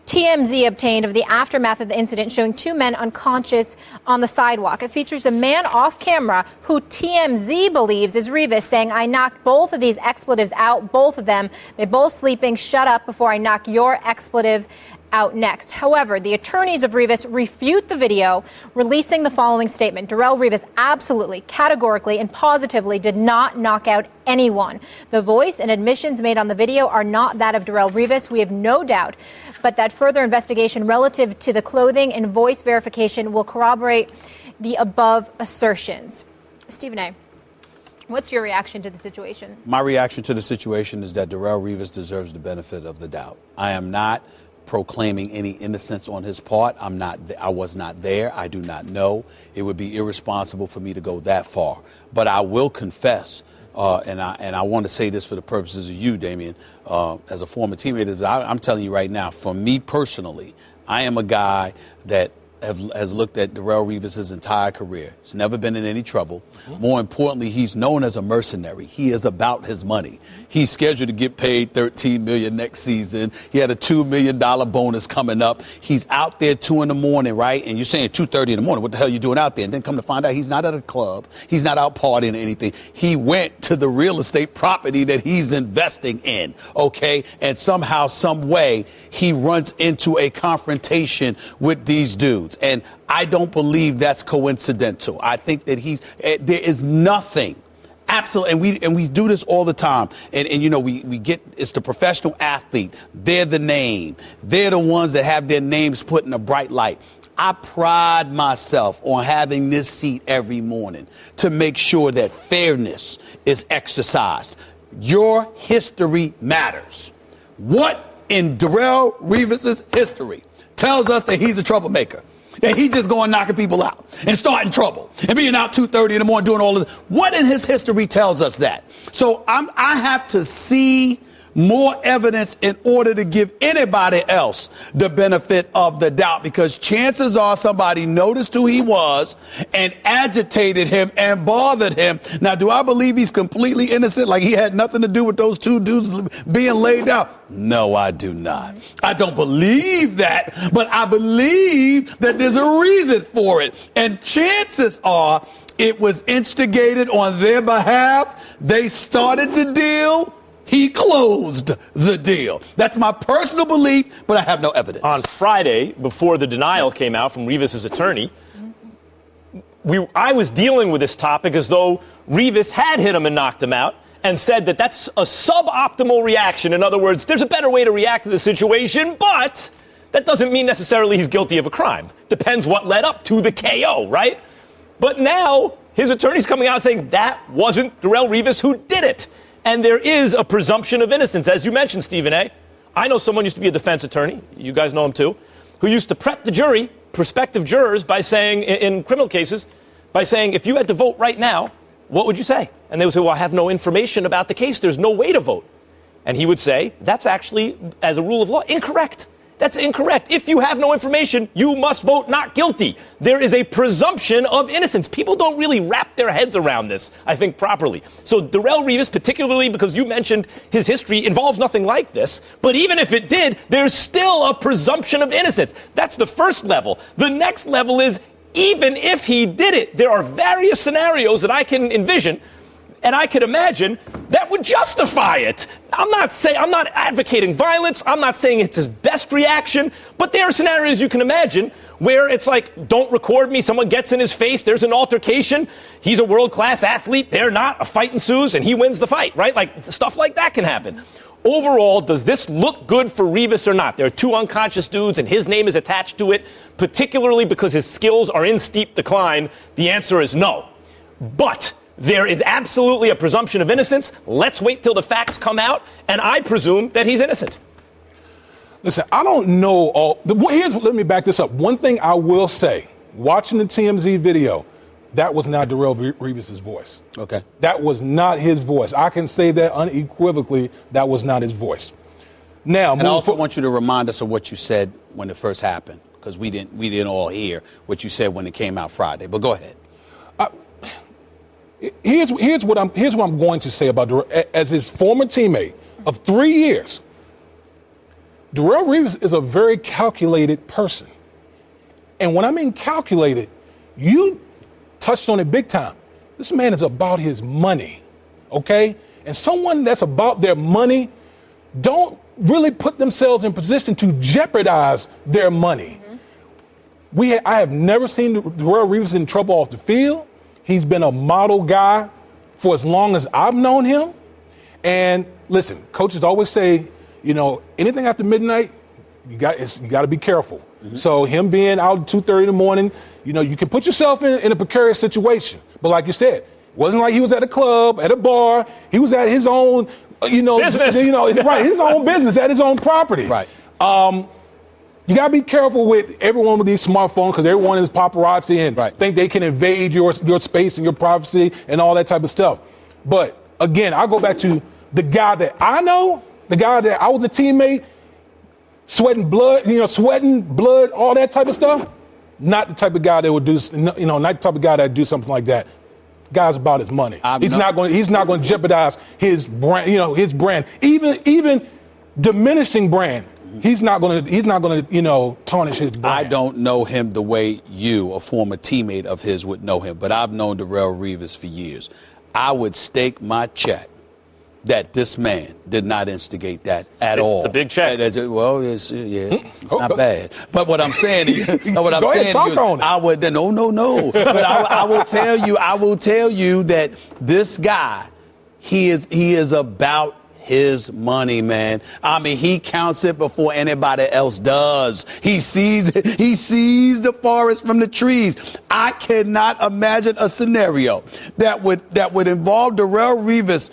TMZ obtained of the aftermath of the incident showing 2 men unconscious on the sidewalk. It features a man off camera who TMZ believes is Revis saying, "I knocked both of these expletives out, both of them. They're both sleeping. Shut up before I knock your expletive out next." However, the attorneys of Revis refute the video, releasing the following statement. Darrelle Revis absolutely, categorically, and positively did not knock out anyone. The voice and admissions made on the video are not that of Darrelle Revis. We have no doubt, but that further investigation relative to the clothing and voice verification will corroborate the above assertions. Stephen A., what's your reaction to the situation? My reaction to the situation is that Darrelle Revis deserves the benefit of the doubt. I am not proclaiming any innocence on his part. I was not there. I do not know. It would be irresponsible for me to go that far. But I will confess, and I want to say this for the purposes of you, Damien, as a former teammate. I'm telling you right now, for me personally, I am a guy that has looked at Darrelle Revis his entire career. He's never been in any trouble. More importantly, he's known as a mercenary. He is about his money. He's scheduled to get paid $13 million next season. He had a $2 million bonus coming up. He's out there 2 a.m, right? And you're saying 2:30 in the morning. What the hell are you doing out there? And then come to find out he's not at a club. He's not out partying or anything. He went to the real estate property that he's investing in, okay? And somehow, some way, he runs into a confrontation with these dudes. And I don't believe that's coincidental. I think that there is nothing. Absolutely. And we do this all the time. And you know, we get, it's the professional athlete. They're the name. They're the ones that have their names put in a bright light. I pride myself on having this seat every morning to make sure that fairness is exercised. Your history matters. What in Darrelle Revis's history tells us that he's a troublemaker? That he just going knocking people out and starting trouble and being out 2:30 in the morning doing all of this. What in his history tells us that? So I have to see more evidence in order to give anybody else the benefit of the doubt, because chances are somebody noticed who he was and agitated him and bothered him. Now, do I believe he's completely innocent, like he had nothing to do with those two dudes being laid out? No, I do not. I don't believe that, but I believe that there's a reason for it. And chances are it was instigated on their behalf. They started the deal. He closed the deal. That's my personal belief, but I have no evidence. On Friday, before the denial came out from Rivas' attorney, I was dealing with this topic as though Rivas had hit him and knocked him out and said that that's a suboptimal reaction. In other words, there's a better way to react to the situation, but that doesn't mean necessarily he's guilty of a crime. Depends what led up to the KO, right? But now his attorney's coming out saying that wasn't Darrelle Revis who did it. And there is a presumption of innocence, as you mentioned, Stephen A. I know someone used to be a defense attorney, you guys know him too, who used to prep the jury, prospective jurors, by saying, in criminal cases, by saying, if you had to vote right now, what would you say? And they would say, well, I have no information about the case. There's no way to vote. And he would say, that's actually, as a rule of law, incorrect. That's incorrect. If you have no information, you must vote not guilty. There is a presumption of innocence. People don't really wrap their heads around this, I think, properly. So Darrelle Revis, particularly because you mentioned his history, involves nothing like this. But even if it did, there's still a presumption of innocence. That's the first level. The next level is, even if he did it, there are various scenarios that I can envision and I could imagine that would justify it. I'm not advocating violence. I'm not saying it's his best reaction, but there are scenarios you can imagine where it's like, don't record me. Someone gets in his face. There's an altercation. He's a world-class athlete. They're not. A fight ensues and he wins the fight, right? Like stuff like that can happen. Overall, does this look good for Rivas or not? There are two unconscious dudes and his name is attached to it, particularly because his skills are in steep decline. The answer is no. But there is absolutely a presumption of innocence. Let's wait till the facts come out, and I presume that he's innocent. Listen, I don't know all. Let me back this up. One thing I will say, watching the TMZ video, that was not Darrelle Revis' voice. Okay. That was not his voice. I can say that unequivocally, that was not his voice. Now, and I also want you to remind us of what you said when it first happened, because we didn't all hear what you said when it came out Friday. But go ahead. Here's what I'm going to say about Darrelle. As his former teammate of 3 years, Darrelle Revis is a very calculated person. And when I mean calculated, you touched on it big time. This man is about his money, okay? And someone that's about their money don't really put themselves in position to jeopardize their money. Mm-hmm. I have never seen Darrelle Revis in trouble off the field. He's been a model guy for as long as I've known him. And listen, coaches always say, anything after midnight, you got to be careful. Mm-hmm. So him being out at 2:30 in the morning, you can put yourself in a precarious situation. But like you said, it wasn't like he was at a club, at a bar. He was at his own, business. Right, his own business, at his own property. Right. You got to be careful with everyone with these smartphones, because everyone is paparazzi and think they can invade your space and your privacy and all that type of stuff. But again, I go back to the guy that I know, the guy that I was a teammate, sweating blood, all that type of stuff. Not the type of guy that would do, not the type of guy that would do something like that. Guy's about his money. He's not going to jeopardize his brand, his brand, even diminishing brand. He's not going to tarnish his brand. I don't know him the way you, a former teammate of his, would know him, but I've known Darrelle Revis for years. I would stake my check that this man did not instigate that at all. It's a big check. Well, it's not bad. But what I'm saying is, No. But I will tell you that this guy, he is about his money, man. I mean, he counts it before anybody else does. He sees it. He sees the forest from the trees. I cannot imagine a scenario that would involve Darrelle Revis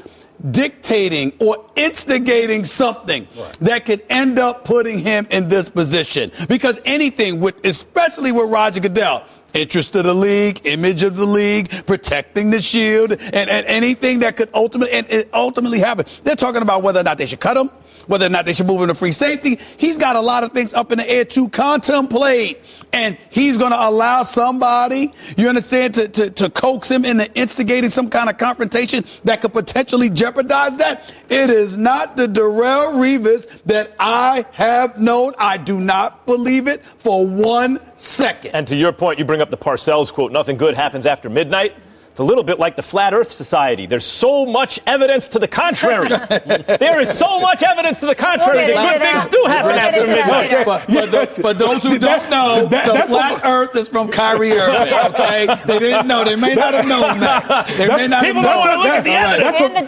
dictating or instigating something that could end up putting him in this position. Because anything, especially with Roger Goodell, interest of the league, image of the league, protecting the shield, and anything that could ultimately happen. They're talking about whether or not they should cut him, whether or not they should move him to free safety. He's got a lot of things up in the air to contemplate. And he's going to allow somebody, you understand, to coax him into instigating some kind of confrontation that could potentially jeopardize that. It is not the Darrelle Revis that I have known. I do not believe it for 1 second. And to your point, you bring up the Parcells quote, nothing good happens after midnight. It's a little bit like the Flat Earth Society. There's so much evidence to the contrary. There is so much evidence to the contrary that good things do happen after midnight. For those who don't know, the Flat Earth is from Kyrie Irving, okay? They didn't know. They may not have known that. They may not have known. People don't want to look at the evidence.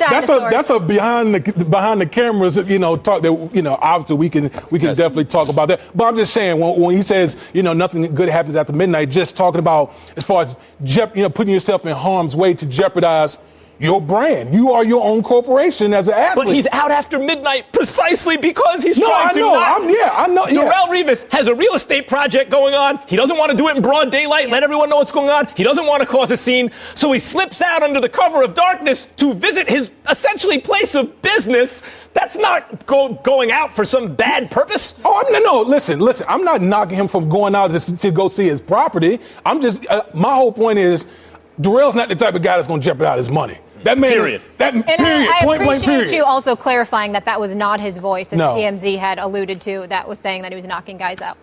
That's a behind the cameras, talk that, obviously we can definitely talk about that. But I'm just saying, when he says, nothing good happens after midnight, just talking about as far as, putting yourself in harm's way to jeopardize your brand. You are your own corporation as an athlete. But he's out after midnight precisely because he's trying to I know. Darrelle Revis has a real estate project going on. He doesn't want to do it in broad daylight, let everyone know what's going on. He doesn't want to cause a scene. So he slips out under the cover of darkness to visit his essentially place of business. That's not going out for some bad purpose. Oh, no, listen. I'm not knocking him from going out to go see his property. I'm just, my whole point is, Darrell's not the type of guy that's going to jeopardize his money. That man period. I Point blank, period. you also clarifying that was not his voice, as No. TMZ had alluded to, that was saying that he was knocking guys out.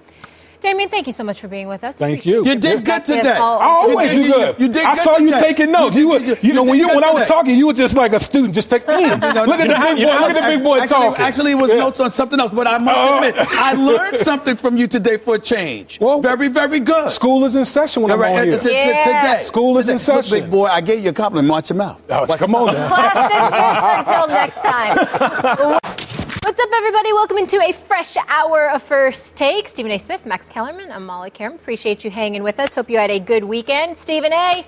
Damien, thank you so much for being with us. Thank you. You did good today. I always do good. You did I good saw you today. taking notes. When I was talking, you were just like a student. Just take. Look at the big boy talking. Actually, it was notes on something else. But I must admit, I learned something from you today for a change. Well, very, very good. School is in session when I'm on here. Today. School is in session. Look, big boy, I gave you a compliment. Watch your mouth. Come on now. Until next time. What's up, everybody? Welcome into a fresh hour of First Take. Stephen A. Smith, Max Kellerman, I'm Molly Karam. Appreciate you hanging with us. Hope you had a good weekend. Stephen A.,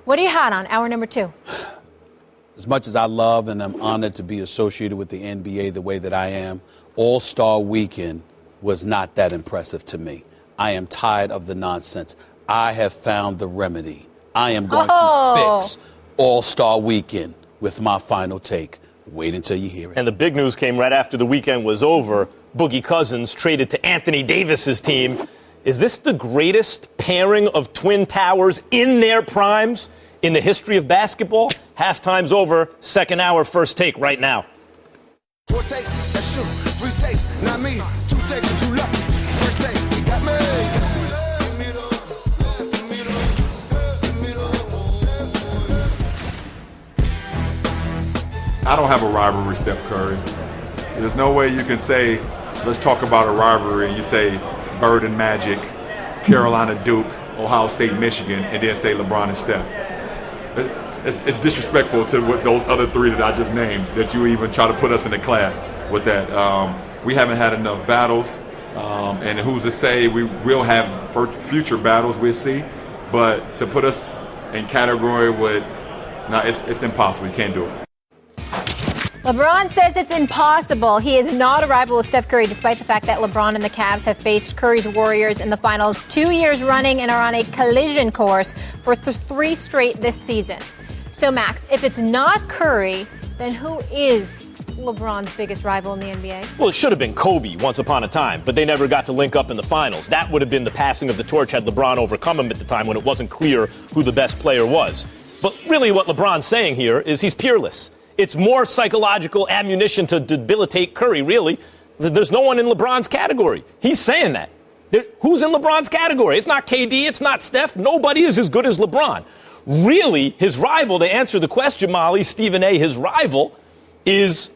what do you have on hour number 2? As much as I love and I'm honored to be associated with the NBA the way that I am, All-Star Weekend was not that impressive to me. I am tired of the nonsense. I have found the remedy. I am going to fix All-Star Weekend with my final take. Wait until you hear it. And the big news came right after the weekend was over. Boogie Cousins traded to Anthony Davis's team. Is this the greatest pairing of Twin Towers in their primes in the history of basketball? Halftime's over. Second hour, First Take right now. 4 takes, that's you. 3 takes, not me. 2 takes if you lucky. First take, you got me. I don't have a rivalry with Steph Curry. There's no way you can say, let's talk about a rivalry, and you say Bird and Magic, Carolina Duke, Ohio State Michigan, and then say LeBron and Steph. It's disrespectful to what those other 3 that I just named, that you even try to put us in a class with that. We haven't had enough battles, and who's to say we will have future battles, we'll see. But to put us in category with, it's impossible. You can't do it. LeBron says it's impossible. He is not a rival with Steph Curry, despite the fact that LeBron and the Cavs have faced Curry's Warriors in the finals 2 years running and are on a collision course for 3 straight this season. So, Max, if it's not Curry, then who is LeBron's biggest rival in the NBA? Well, it should have been Kobe once upon a time, but they never got to link up in the finals. That would have been the passing of the torch had LeBron overcome him at the time when it wasn't clear who the best player was. But really what LeBron's saying here is he's peerless. It's more psychological ammunition to debilitate Curry, really. There's no one in LeBron's category. He's saying that. Who's in LeBron's category? It's not KD. It's not Steph. Nobody is as good as LeBron. Really, his rival, to answer the question, Molly, Stephen A., his rival is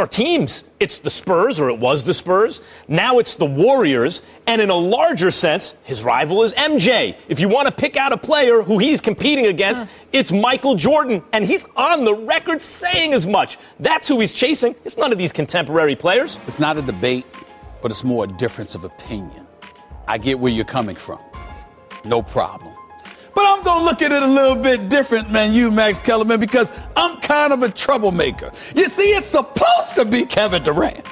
teams. It's the Spurs, or it was the Spurs. Now it's the Warriors. And in a larger sense, his rival is MJ. If you want to pick out a player who he's competing against, it's Michael Jordan. And he's on the record saying as much. That's who he's chasing. It's none of these contemporary players. It's not a debate, but it's more a difference of opinion. I get where you're coming from. No problem. But I'm going to look at it a little bit different, man, you, Max Kellerman, because I'm kind of a troublemaker. You see, it's supposed to be Kevin Durant.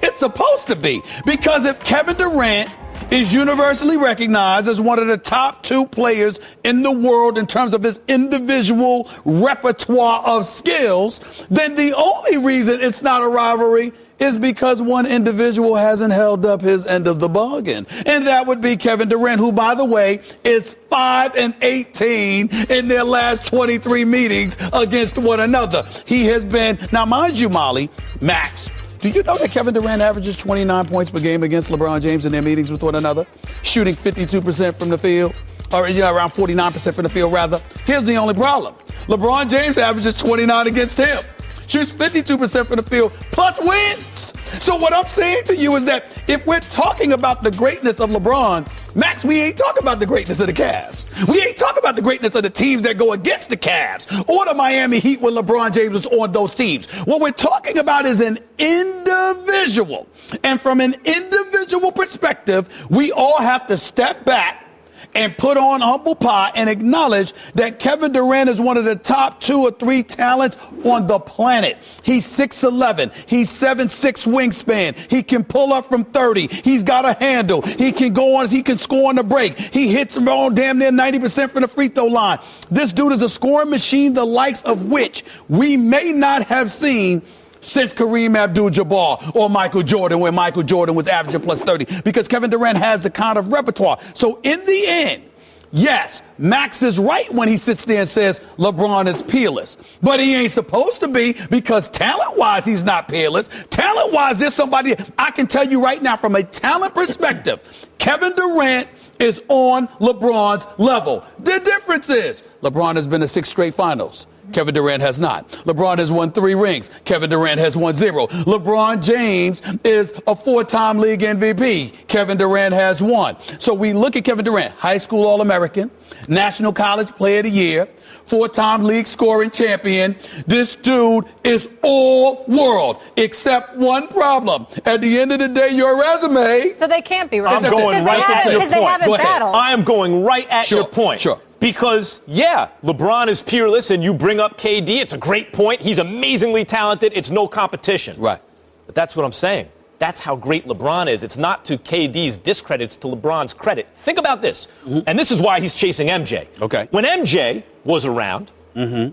It's supposed to be. Because if Kevin Durant is universally recognized as one of the top 2 players in the world in terms of his individual repertoire of skills, then the only reason it's not a rivalry is because one individual hasn't held up his end of the bargain. And that would be Kevin Durant, who, by the way, is 5-18 in their last 23 meetings against one another. He has been, now mind you, Molly, Max, do you know that Kevin Durant averages 29 points per game against LeBron James in their meetings with one another? Shooting 52% from the field, or around 49% from the field, rather. Here's the only problem. LeBron James averages 29 against him. Shoots 52% from the field, plus wins. So what I'm saying to you is that if we're talking about the greatness of LeBron, Max, we ain't talking about the greatness of the Cavs. We ain't talking about the greatness of the teams that go against the Cavs or the Miami Heat when LeBron James was on those teams. What we're talking about is an individual. And from an individual perspective, we all have to step back and put on humble pie and acknowledge that Kevin Durant is one of the top 2 or 3 talents on the planet. He's 6'11". He's 7'6" wingspan. He can pull up from 30. He's got a handle. He can go on. He can score on the break. He hits on damn near 90% from the free throw line. This dude is a scoring machine, the likes of which we may not have seen since Kareem Abdul-Jabbar or Michael Jordan, when Michael Jordan was averaging plus 30, because Kevin Durant has the kind of repertoire. So in the end, yes, Max is right when he sits there and says LeBron is peerless. But he ain't supposed to be, because talent-wise, he's not peerless. Talent-wise, there's somebody, I can tell you right now, from a talent perspective, Kevin Durant is on LeBron's level. The difference is LeBron has been to 6 straight finals. Kevin Durant has not. LeBron has won 3 rings. Kevin Durant has won 0. LeBron James is a 4-time league MVP. Kevin Durant has 1. So we look at Kevin Durant, high school All-American, National College Player of the Year, 4-time league scoring champion. This dude is all world, except one problem. At the end of the day, your resume. So they can't be right. I'm going right to your point. They haven't battled. I am going right at your point. Sure. Because, yeah, LeBron is peerless, and you bring up KD. It's a great point. He's amazingly talented. It's no competition. Right. But that's what I'm saying. That's how great LeBron is. It's not to KD's discredit. It's to LeBron's credit. Think about this. Mm-hmm. And this is why he's chasing MJ. Okay. When MJ was around, Hakeem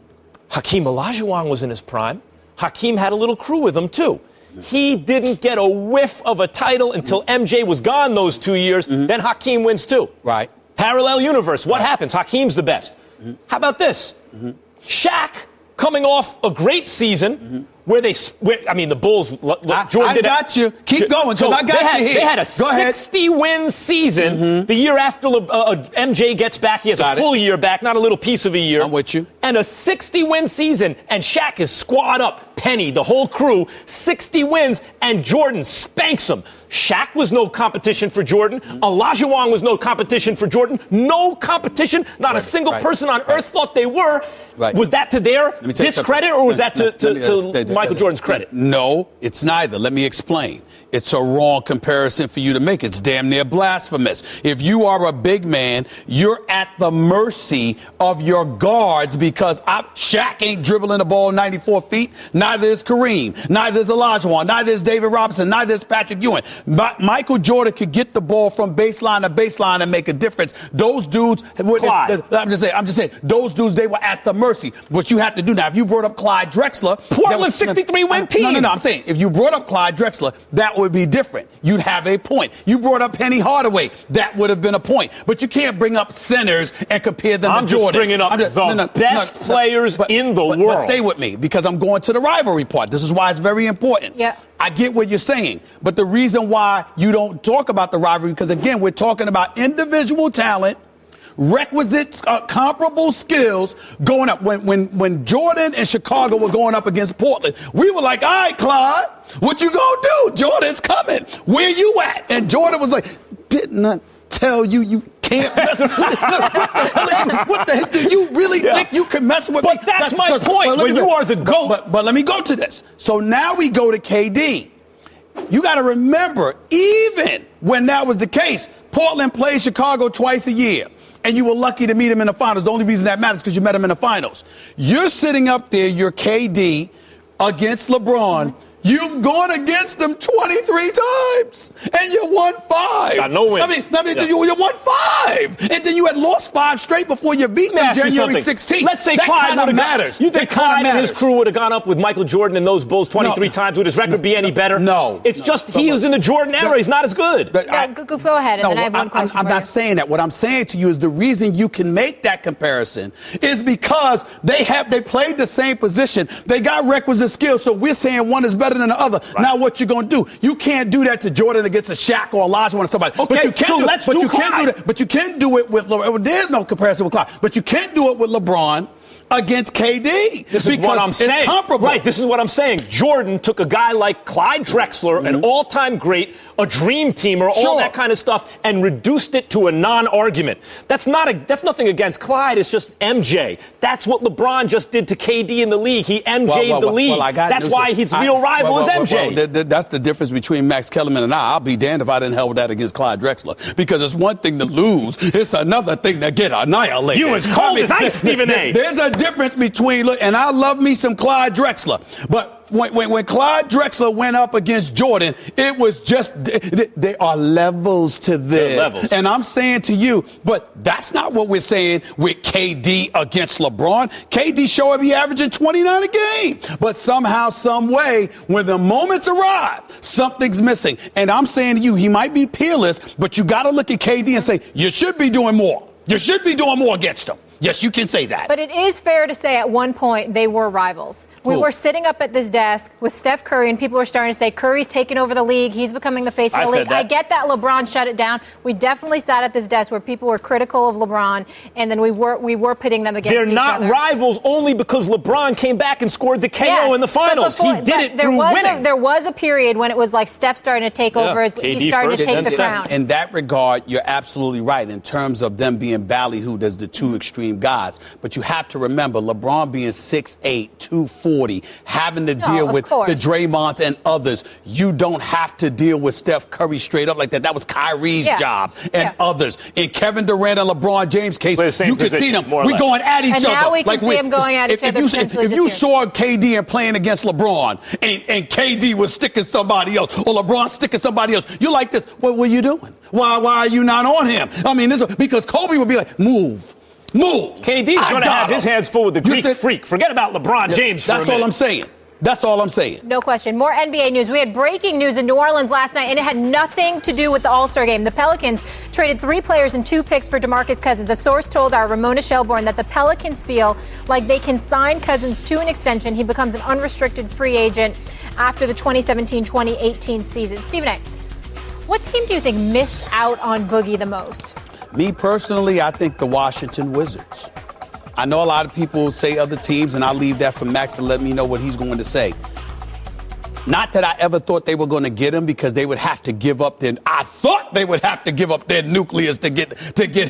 Olajuwon was in his prime. Hakeem had a little crew with him, too. He didn't get a whiff of a title until MJ was gone those 2 years. Then Hakeem wins, too. Right. Parallel universe. What happens? Hakeem's the best. How about this? Shaq coming off a great season where the Bulls. I got you. Keep going, because I got you here. They had a 60-win season the year after MJ gets back. He has a full year back, not a little piece of a year. I'm with you. And a 60-win season, and Shaq is squad up. Penny, the whole crew, 60 wins, and Jordan spanks him. Shaq was no competition for Jordan. Olajuwon was no competition for Jordan. No competition. Not a single person on earth thought they were. Right. Was that to their discredit, or was that to Michael Jordan's credit? No, it's neither. Let me explain. It's a wrong comparison for you to make. It's damn near blasphemous. If you are a big man, you're at the mercy of your guards, because Shaq ain't dribbling the ball 94 feet. Neither is Kareem. Neither is Olajuwon. Neither is David Robinson. Neither is Patrick Ewing. Michael Jordan could get the ball from baseline to baseline and make a difference. Those dudes, I'm just saying, those dudes, they were at the mercy. What you have to do now, if you brought up Clyde Drexler, Portland 63-win team. No, I'm saying, if you brought up Clyde Drexler, that would be different. You'd have a point. You brought up Penny Hardaway, that would have been a point. But you can't bring up centers and compare them to Jordan. I'm just bringing up the best players in the world. But stay with me, because I'm going to the rivalry part. This is why it's very important. Yeah. I get what you're saying, but the reason why you don't talk about the rivalry, because again, we're talking about individual talent, requisite comparable skills going up. When Jordan and Chicago were going up against Portland, we were like, all right, Clyde, what you gonna do? Jordan's coming. Where you at? And Jordan was like, didn't I tell you you can't mess with me? What the heck do you really think you can mess with me? But that's my point. When you are the GOAT. But let me go to this. So now we go to KD. You got to remember, even when that was the case, Portland played Chicago twice a year. And you were lucky to meet him in the finals. The only reason that matters is because you met him in the finals. You're sitting up there, you're KD against LeBron. You've gone against them 23 times, and you won 5. Got no wins. I mean, you won 5, and then you had lost 5 straight before you beat them January 16th. Let's say that Clyde would have matters. You think Clyde and his crew would have gone up with Michael Jordan and those Bulls 23 times? Would his record be any better? No. It's just he was in the Jordan era. He's not as good. Go ahead, and then I have one question. I'm not saying that. What I'm saying to you is the reason you can make that comparison is because they played the same position. They got requisite skills, so we're saying one is better than the other. Right. Now what you're going to do? You can't do that to Jordan against a Shaq or Olajuwon or somebody. Okay, but you can Clyde. do that. But you can do it with LeBron. There's no comparison with Clyde. But you can't do it with LeBron against KD. This is what I'm saying. It's comparable. Right, this is what I'm saying. Jordan took a guy like Clyde Drexler, an all-time great, a dream teamer, all that kind of stuff, and reduced it to a non-argument. That's nothing against Clyde. It's just MJ. That's what LeBron just did to KD in the league. He MJ'd the league. That's why his real rival is MJ. That's the difference between Max Kellerman and I. I'll be damned if I didn't help that against Clyde Drexler. Because it's one thing to lose. It's another thing to get annihilated. You as cold as ice, Stephen A. There's a difference between, and I love me some Clyde Drexler, but when Clyde Drexler went up against Jordan, it was just, there are levels to this. And I'm saying to you, but that's not what we're saying with KD against LeBron. KD show up, he averaging 29 a game. But somehow, some way, when the moments arrive, something's missing. And I'm saying to you, he might be peerless, but you got to look at KD and say, you should be doing more. You should be doing more against him. Yes, you can say that. But it is fair to say at one point they were rivals. We were sitting up at this desk with Steph Curry, and people were starting to say, Curry's taking over the league. He's becoming the face of the league. I get that LeBron shut it down. We definitely sat at this desk where people were critical of LeBron, and then we were pitting them against each other. They're not rivals only because LeBron came back and scored the KO in the finals. He did it through winning. There was a period when it was like Steph starting to take over. He started to take the crown. In that regard, you're absolutely right in terms of them being ballyhooed as the two extreme guys. But you have to remember, LeBron being 6'8", 240, having to deal with the Draymonds and others. You don't have to deal with Steph Curry straight up like that. That was Kyrie's job and others. In Kevin Durant and LeBron James' case, you can see them. We're going at each other. And now we can see them going at each other. If you saw KD and playing against LeBron and KD was sticking somebody else or LeBron sticking somebody else, you're like this. What were you doing? Why are you not on him? I mean, because Kobe would be like, move. KD's going to have his hands full with the Greek freak. Forget about LeBron James for a minute. That's all I'm saying. That's all I'm saying. No question. More NBA news. We had breaking news in New Orleans last night, and it had nothing to do with the All-Star game. The Pelicans traded 3 players and 2 picks for DeMarcus Cousins. A source told our Ramona Shelbourne that the Pelicans feel like they can sign Cousins to an extension. He becomes an unrestricted free agent after the 2017-2018 season. Stephen A., what team do you think missed out on Boogie the most? Me personally, I think the Washington Wizards. I know a lot of people say other teams, and I'll leave that for Max to let me know what he's going to say. Not that I ever thought they were going to get him because they would have to give up I thought they would have to give up their nucleus to get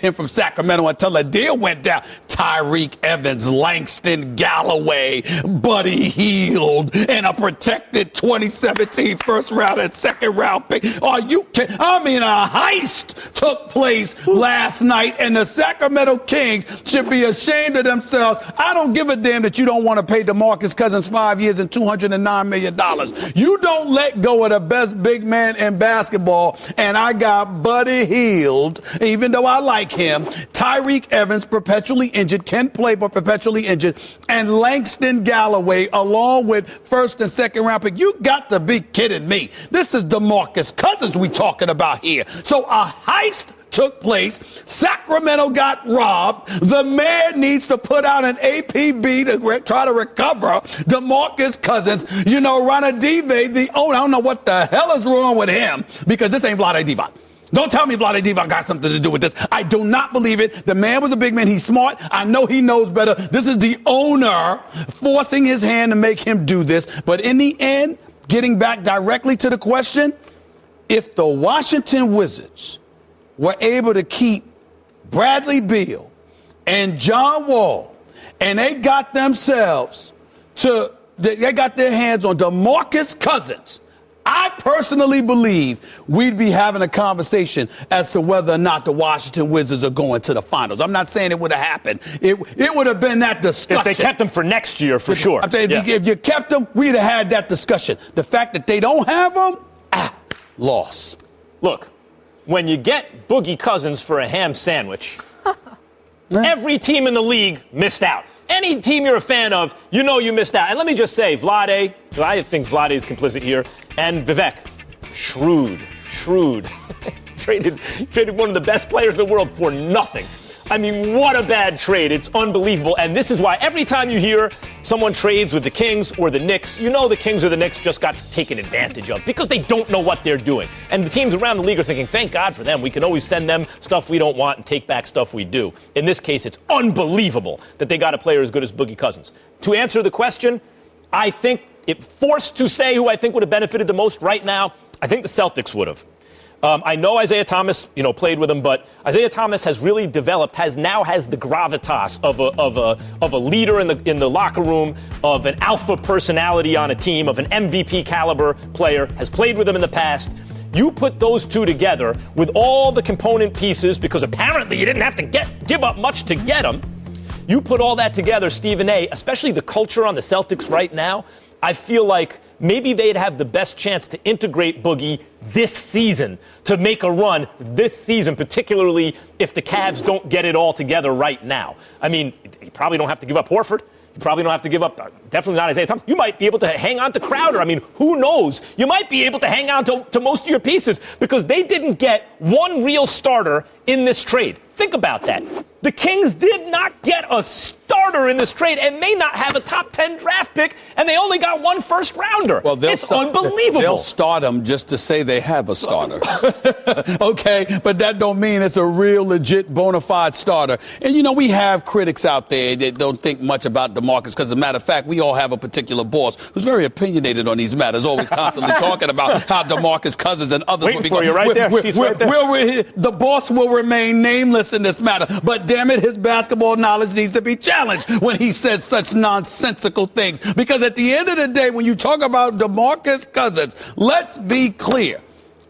him from Sacramento until the deal went down. Tyreek Evans, Langston Galloway, Buddy Hield, and a protected 2017 first round and second round pick. Are you kidding? I mean, a heist took place last night, and the Sacramento Kings should be ashamed of themselves. I don't give a damn that you don't want to pay DeMarcus Cousins 5 years and $209 million. You don't let go of the best big man in basketball, and I got Buddy Hield, even though I like him, Tyreek Evans, perpetually injured, can play but perpetually injured, and Langston Galloway, along with first and second round pick. You got to be kidding me. This is DeMarcus Cousins we talking about here. So a heist took place. Sacramento got robbed. The mayor needs to put out an APB to try to recover DeMarcus Cousins. You know, Ranadive, the owner, I don't know what the hell is wrong with him because this ain't Vlade Divac. Don't tell me Vlade Divac got something to do with this. I do not believe it. The man was a big man. He's smart. I know he knows better. This is the owner forcing his hand to make him do this. But in the end, getting back directly to the question, if the Washington Wizards were able to keep Bradley Beal and John Wall, and they got themselves they got their hands on DeMarcus Cousins, I personally believe we'd be having a conversation as to whether or not the Washington Wizards are going to the finals. I'm not saying it would have happened. It would have been that discussion. If they kept them for next year, for sure. I'm saying if you kept them, we'd have had that discussion. The fact that they don't have them, loss. Look, when you get Boogie Cousins for a ham sandwich, every team in the league missed out. Any team you're a fan of, you know you missed out. And let me just say, Vlade, I think Vlade is complicit here, and Vivek, shrewd. traded one of the best players in the world for nothing. I mean, what a bad trade. It's unbelievable. And this is why every time you hear someone trades with the Kings or the Knicks, you know the Kings or the Knicks just got taken advantage of because they don't know what they're doing. And the teams around the league are thinking, thank God for them. We can always send them stuff we don't want and take back stuff we do. In this case, it's unbelievable that they got a player as good as Boogie Cousins. To answer the question, I think, if forced to say who I think would have benefited the most right now, I think the Celtics would have. I know Isaiah Thomas, played with him, but Isaiah Thomas has really developed, now has the gravitas of a leader in the locker room, of an alpha personality on a team, of an MVP caliber player, has played with him in the past. You put those two together with all the component pieces, because apparently you didn't have to give up much to get them. You put all that together, Stephen A., especially the culture on the Celtics right now, I feel like maybe they'd have the best chance to integrate Boogie this season, to make a run this season, particularly if the Cavs don't get it all together right now. I mean, you probably don't have to give up Horford. You probably don't have to give up, definitely not Isaiah Thomas. You might be able to hang on to Crowder. I mean, who knows? You might be able to hang on to most of your pieces because they didn't get one real starter in this trade. Think about that. The Kings did not get a starter in this trade and may not have a top 10 draft pick, and they only got one first rounder. Well, it's unbelievable. They'll start them just to say they have a starter. Okay, but that don't mean it's a real, legit, bona fide starter. And, we have critics out there that don't think much about DeMarcus because, as a matter of fact, we all have a particular boss who's very opinionated on these matters, always constantly talking about how DeMarcus Cousins and others will be going. Right there. The boss will remain nameless in this matter, but damn it, his basketball knowledge needs to be challenged when he says such nonsensical things. Because at the end of the day, when you talk about DeMarcus Cousins, let's be clear.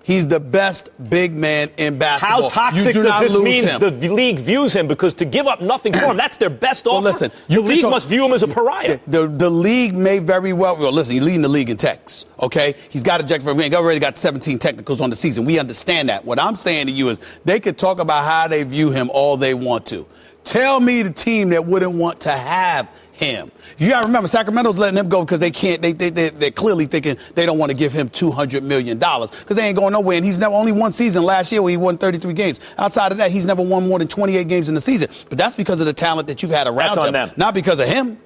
He's the best big man in basketball. How toxic does this mean the league views him? Because to give up nothing for him, that's their best offer. Well, listen, the league must view him as a pariah. The league may very well listen, he's leading the league in techs, okay? He's got ejected from he already got 17 technicals on the season. We understand that. What I'm saying to you is they could talk about how they view him all they want to. Tell me the team that wouldn't want to have him. You got to remember, Sacramento's letting him go because they can't. They're clearly thinking they don't want to give him $200 million because they ain't going nowhere. And he's never only one season last year where he won 33 games. Outside of that, he's never won more than 28 games in the season. But that's because of the talent that you've had around him, not because of him.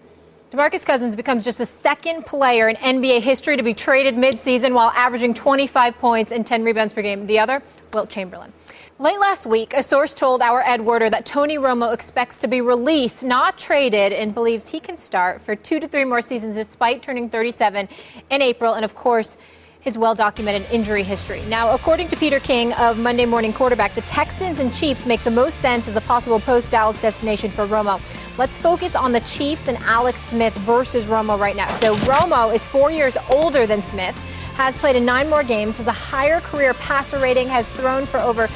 DeMarcus Cousins becomes just the second player in NBA history to be traded midseason while averaging 25 points and 10 rebounds per game. The other, Wilt Chamberlain. Late last week, a source told our Ed Werder that Tony Romo expects to be released, not traded, and believes he can start for 2 to 3 more seasons despite turning 37 in April and, of course, his well-documented injury history. Now, according to Peter King of Monday Morning Quarterback, the Texans and Chiefs make the most sense as a possible post-Dallas destination for Romo. Let's focus on the Chiefs and Alex Smith versus Romo right now. So Romo is 4 years older than Smith, has played in 9 more games, has a higher career passer rating, has thrown for over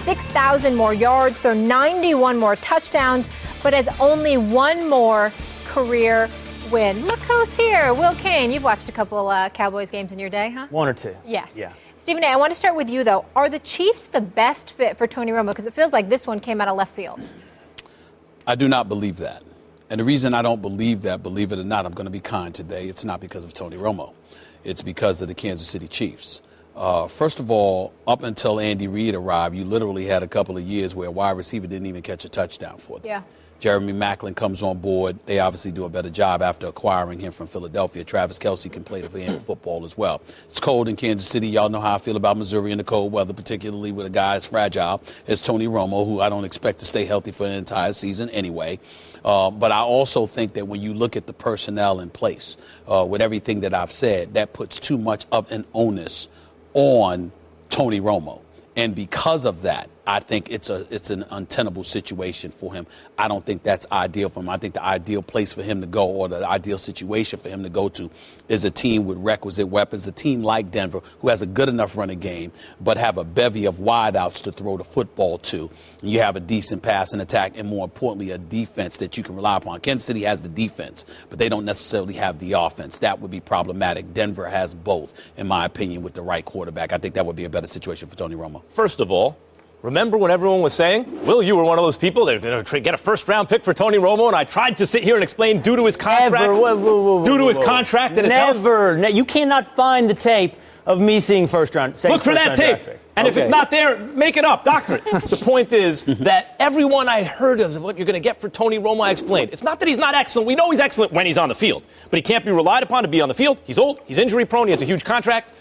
6,000 more yards, thrown 91 more touchdowns, but has only one more career win. Look who's here. Will Kane. You've watched a couple Cowboys games in your day, huh? 1 or 2. Yes. Yeah. Stephen A., I want to start with you, though. Are the Chiefs the best fit for Tony Romo? Because it feels like this one came out of left field. I do not believe that. And the reason I don't believe that, believe it or not, I'm going to be kind today. It's not because of Tony Romo. It's because of the Kansas City Chiefs. First of all, up until Andy Reid arrived, you literally had a couple of years where a wide receiver didn't even catch a touchdown for them. Yeah. Jeremy Maclin comes on board. They obviously do a better job after acquiring him from Philadelphia. Travis Kelce can play the game of football as well. It's cold in Kansas City. Y'all know how I feel about Missouri in the cold weather, particularly with a guy as fragile as Tony Romo, who I don't expect to stay healthy for an entire season anyway. But I also think that when you look at the personnel in place, with everything that I've said, that puts too much of an onus on Tony Romo. And because of that, I think it's an untenable situation for him. I don't think that's ideal for him. I think the ideal place for him to go, or the ideal situation for him to go to, is a team with requisite weapons, a team like Denver, who has a good enough running game, but have a bevy of wideouts to throw the football to. You have a decent passing attack, and more importantly, a defense that you can rely upon. Kansas City has the defense, but they don't necessarily have the offense. That would be problematic. Denver has both, in my opinion, with the right quarterback. I think that would be a better situation for Tony Romo. First of all, remember when everyone was saying, Will, you were one of those people that are going to get a first-round pick for Tony Romo, and I tried to sit here and explain due to his contract, contract and his health. You cannot find the tape of me seeing first-round. Look for that tape. And if it's not there, make it up, doctor. The point is that everyone I heard of what you're going to get for Tony Romo, I explained. It's not that he's not excellent. We know he's excellent when he's on the field. But he can't be relied upon to be on the field. He's old. He's injury-prone. He has a huge contract.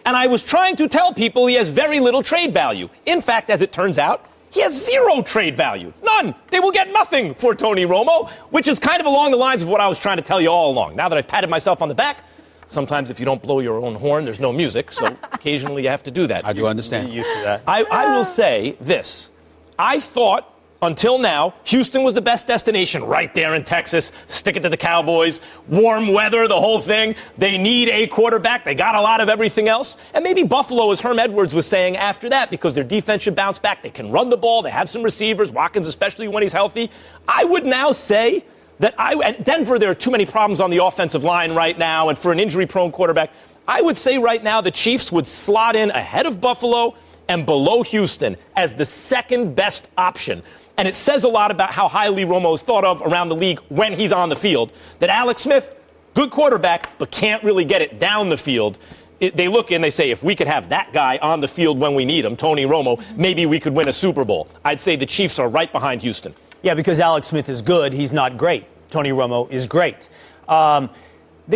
And I was trying to tell people he has very little trade value. In fact, as it turns out, he has zero trade value. None. They will get nothing for Tony Romo, which is kind of along the lines of what I was trying to tell you all along. Now that I've patted myself on the back, sometimes if you don't blow your own horn, there's no music, so occasionally you have to do that. I do understand. You're used to that. I will say this. I thought, until now, Houston was the best destination right there in Texas. Stick it to the Cowboys. Warm weather, the whole thing. They need a quarterback. They got a lot of everything else. And maybe Buffalo, as Herm Edwards was saying after that, because their defense should bounce back. They can run the ball. They have some receivers, Watkins especially when he's healthy. I would now say that at Denver, there are too many problems on the offensive line right now, and for an injury-prone quarterback, I would say right now the Chiefs would slot in ahead of Buffalo and below Houston as the second best option. And it says a lot about how highly Romo is thought of around the league when he's on the field, that Alex Smith, good quarterback, but can't really get it down the field. They look and they say, if we could have that guy on the field when we need him, Tony Romo, maybe we could win a Super Bowl. I'd say the Chiefs are right behind Houston. Yeah, because Alex Smith is good. He's not great. Tony Romo is great. The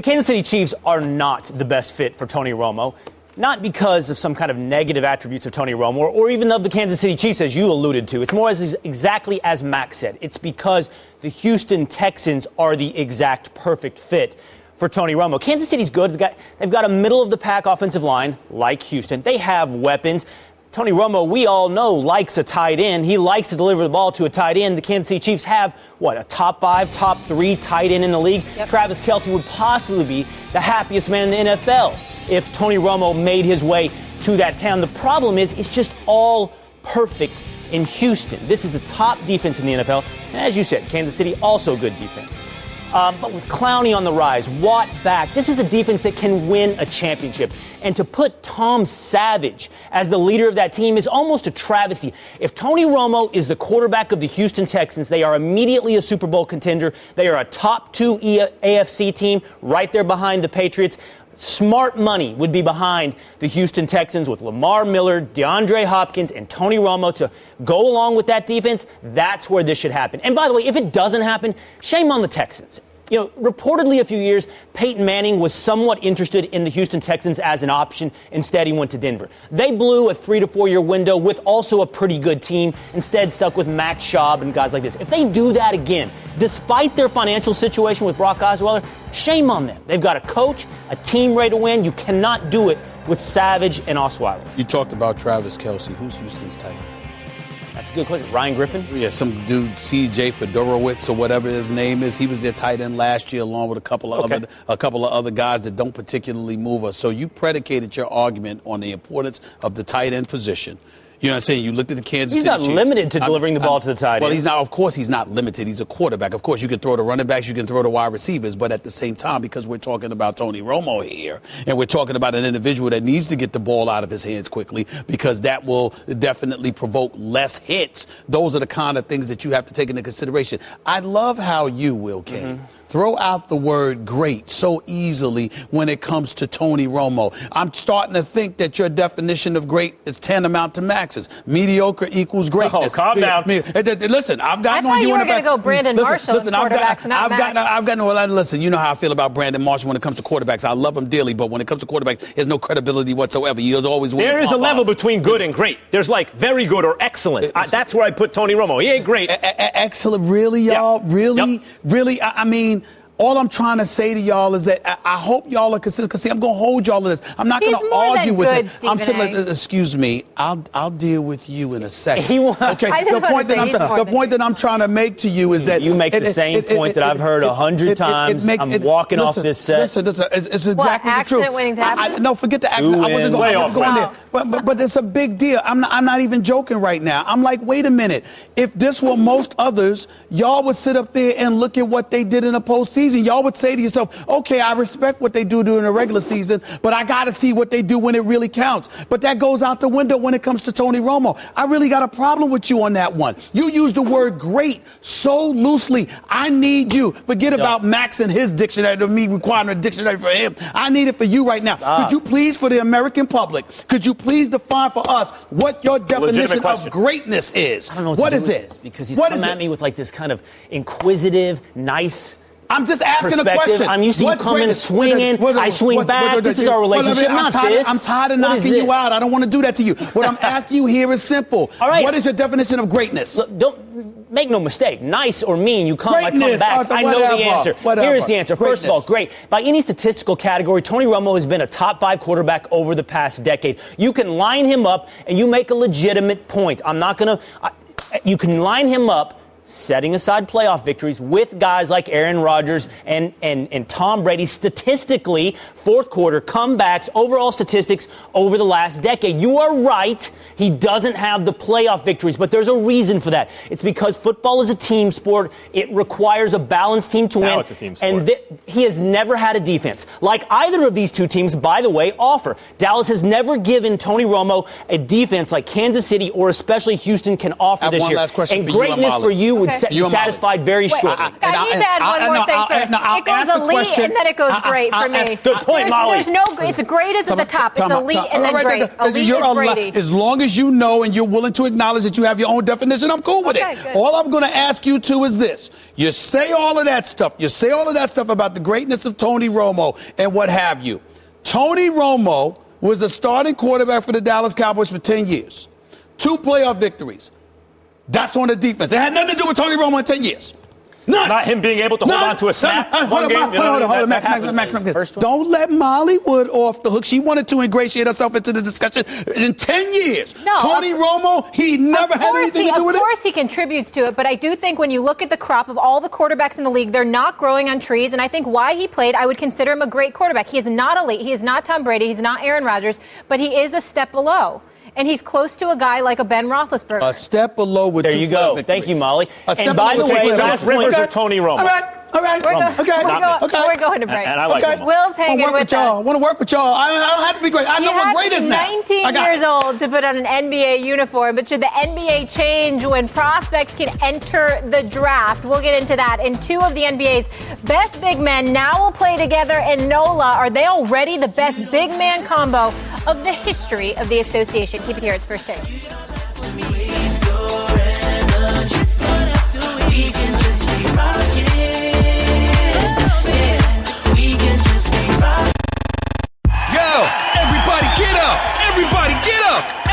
Kansas City Chiefs are not the best fit for Tony Romo, not because of some kind of negative attributes of Tony Romo or even of the Kansas City Chiefs, as you alluded to. It's more exactly as Max said. It's because the Houston Texans are the exact perfect fit for Tony Romo. Kansas City's good. They've got a middle-of-the-pack offensive line like Houston. They have weapons. Tony Romo, we all know, likes a tight end. He likes to deliver the ball to a tight end. The Kansas City Chiefs have, a top 5, top 3 tight end in the league? Yep. Travis Kelce would possibly be the happiest man in the NFL if Tony Romo made his way to that town. The problem is it's just all perfect in Houston. This is the top defense in the NFL. And as you said, Kansas City, also good defense. But with Clowney on the rise, Watt back, this is a defense that can win a championship. And to put Tom Savage as the leader of that team is almost a travesty. If Tony Romo is the quarterback of the Houston Texans, they are immediately a Super Bowl contender. They are a top 2 AFC team right there behind the Patriots. Smart money would be behind the Houston Texans with Lamar Miller, DeAndre Hopkins, and Tony Romo to go along with that defense. That's where this should happen. And by the way, if it doesn't happen, shame on the Texans. Reportedly a few years, Peyton Manning was somewhat interested in the Houston Texans as an option. Instead, he went to Denver. They blew a 3 to 4 year window with also a pretty good team. Instead, stuck with Max Schaub and guys like this. If they do that again, despite their financial situation with Brock Osweiler, shame on them. They've got a coach, a team ready to win. You cannot do it with Savage and Osweiler. You talked about Travis Kelce. Who's Houston's tight end? That's a good question. Ryan Griffin? Yeah, some dude, CJ Fedorowicz or whatever his name is. He was their tight end last year along with a couple of other guys that don't particularly move us. So you predicated your argument on the importance of the tight end position. You know what I'm saying? You looked at the Kansas City Chiefs. He's not limited to delivering the ball to the tight end. Well, he's not. Of course, he's not limited. He's a quarterback. Of course, you can throw the running backs, you can throw the wide receivers, but at the same time, because we're talking about Tony Romo here, and we're talking about an individual that needs to get the ball out of his hands quickly, because that will definitely provoke less hits. Those are the kind of things that you have to take into consideration. I love how you, Will King, throw out the word great so easily when it comes to Tony Romo. I'm starting to think that your definition of great is tantamount to Max's. Mediocre equals greatness. Oh, calm down. Listen, I've gotten on you. I thought you were going to go Brandon Marshall. Listen, I've gotten. Listen, you know how I feel about Brandon Marshall when it comes to quarterbacks. I love him dearly, but when it comes to quarterbacks, there's no credibility whatsoever. He's always winning. There is a level between good and great. There's like very good or excellent. That's where I put Tony Romo. He ain't great. Excellent, really, y'all? Yep. Really? Really? I mean, all I'm trying to say to y'all is that I hope y'all are consistent. Because, see, I'm going to hold y'all to this. I'm not going to argue with it. I'm saying, excuse me, I'll deal with you in a second. Okay. The point that I'm trying to make to you is that you make the same point that I've heard 100 times. I'm walking off this set. Listen, it's exactly the truth. Waiting to happen? No, forget the accident. I wasn't going there. But it's a big deal. I'm not even joking right now. I'm like, wait a minute. If this were most others, y'all would sit up there and look at what they did in the postseason. season, y'all would say to yourself, okay, I respect what they do during the regular season, but I got to see what they do when it really counts. But that goes out the window when it comes to Tony Romo. I really got a problem with you on that one. You use the word great so loosely. I need you. Forget about Max and his dictionary, to me requiring a dictionary for him. I need it for you right now. Could you please, for the American public, could you please define for us what your definition of greatness is? I don't know what is it? Because he's come at me with like this kind of inquisitive, nice. I'm just asking a question. I'm used to you coming swinging. I swing back. This is our relationship, not this. I'm tired of knocking you out. I don't want to do that to you. What I'm asking you here is simple. All right. What is your definition of greatness? Look, don't make no mistake. Nice or mean, you come, I come back. I know the answer. Here's the answer. First of all, great. By any statistical category, Tony Romo has been a top 5 quarterback over the past decade. You can line him up and you make a legitimate point. I'm not going to. You can line him up, setting aside playoff victories, with guys like Aaron Rodgers and Tom Brady. Statistically, fourth quarter comebacks, overall statistics over the last decade. You are right. He doesn't have the playoff victories, but there's a reason for that. It's because football is a team sport. It requires a balanced team to win. It's a team sport. And he has never had a defense like either of these two teams, by the way, offer. Dallas has never given Tony Romo a defense like Kansas City or especially Houston can offer this year. Last question and for greatness for you would be satisfied very shortly. I need to add one more thing first. It goes elite and then it goes great for me. Good point, Molly. There's no, it's great is at the top. It's elite and then great. Elite is Brady. As long as you know and you're willing to acknowledge that you have your own definition, I'm cool with it. Good. All I'm going to ask you to is this. You say all of that stuff. You say all of that stuff about the greatness of Tony Romo and what have you. Tony Romo was a starting quarterback for the Dallas Cowboys for 10 years. 2 playoff victories. That's on the defense. It had nothing to do with Tony Romo in 10 years. None. Not him being able to hold on to a snap. Hold on, Max. Don't let Molly Wood off the hook. She wanted to ingratiate herself into the discussion. In 10 years, Tony Romo, he never had anything to do with it. Of course he contributes to it, but I do think when you look at the crop of all the quarterbacks in the league, they're not growing on trees, and I think why he played, I would consider him a great quarterback. He is not elite. He is not Tom Brady. He's not Aaron Rodgers, but he is a step below. And he's close to a guy like a Ben Roethlisberger. A step below with there you go. Victories. Thank you, Molly. And by the way, last Rivers or Tony Romo. All right. We're going to break. And I like Romo. Will's hanging with us. I want to work with y'all. I don't have to be great. I know what great is now. 19 years old to put on an NBA uniform, but should the NBA change when prospects can enter the draft? We'll get into that. And 2 of the NBA's best big men now will play together in NOLA. Are they already the best big man combo of the history of the association? Keep it here. It's First Take.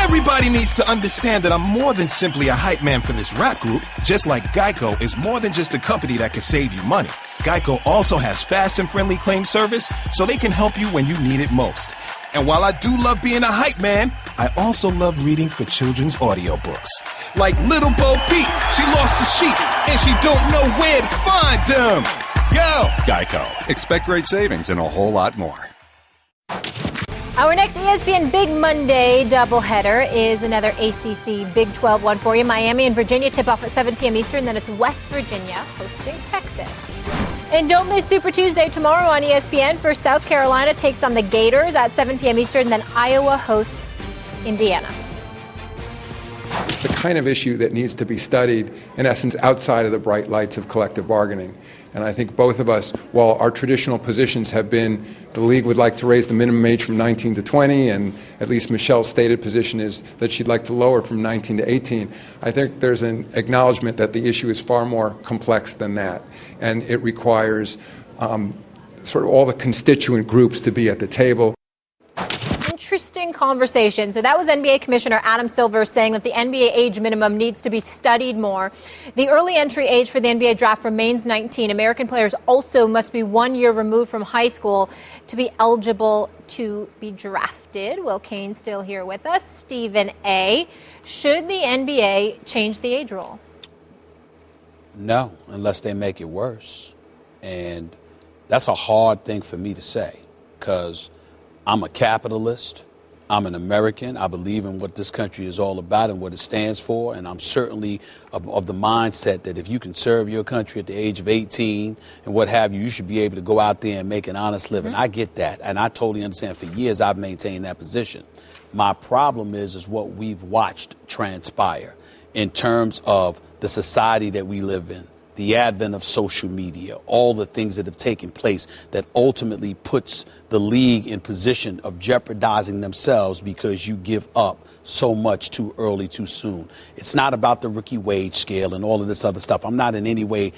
Everybody needs to understand that I'm more than simply a hype man for this rap group, just like Geico is more than just a company that can save you money. Geico also has fast and friendly claim service, so they can help you when you need it most. And while I do love being a hype man, I also love reading for children's audiobooks. Like Little Bo Peep, she lost a sheep, and she don't know where to find them. Yo! Geico. Expect great savings and a whole lot more. Our next ESPN Big Monday doubleheader is another ACC Big 12 one for you. Miami and Virginia tip off at 7 p.m. Eastern. Then it's West Virginia hosting Texas. And don't miss Super Tuesday tomorrow on ESPN. First, South Carolina takes on the Gators at 7 p.m. Eastern. Then Iowa hosts Indiana. It's the kind of issue that needs to be studied, in essence, outside of the bright lights of collective bargaining. And I think both of us, while our traditional positions have been the league would like to raise the minimum age from 19 to 20, and at least Michelle's stated position is that she'd like to lower from 19 to 18, I think there's an acknowledgement that the issue is far more complex than that. And it requires sort of all the constituent groups to be at the table. Interesting conversation. So that was NBA Commissioner Adam Silver saying that the NBA age minimum needs to be studied more. The early entry age for the NBA draft remains 19. American players also must be 1 year removed from high school to be eligible to be drafted. Will Kane still here with us? Stephen A. Should the NBA change the age rule? No, unless they make it worse. And that's a hard thing for me to say because I'm a capitalist I'm an American. I believe in what this country is all about and what it stands for. And I'm certainly of the mindset that if you can serve your country at the age of 18 and what have you, you should be able to go out there and make an honest living. I get that. And I totally understand. For years, I've maintained that position. My problem is what we've watched transpire in terms of the society that we live in, the advent of social media, all the things that have taken place that ultimately puts the league in position of jeopardizing themselves because you give up so much too early, too soon. It's not about the rookie wage scale and all of this other stuff. I'm not in any way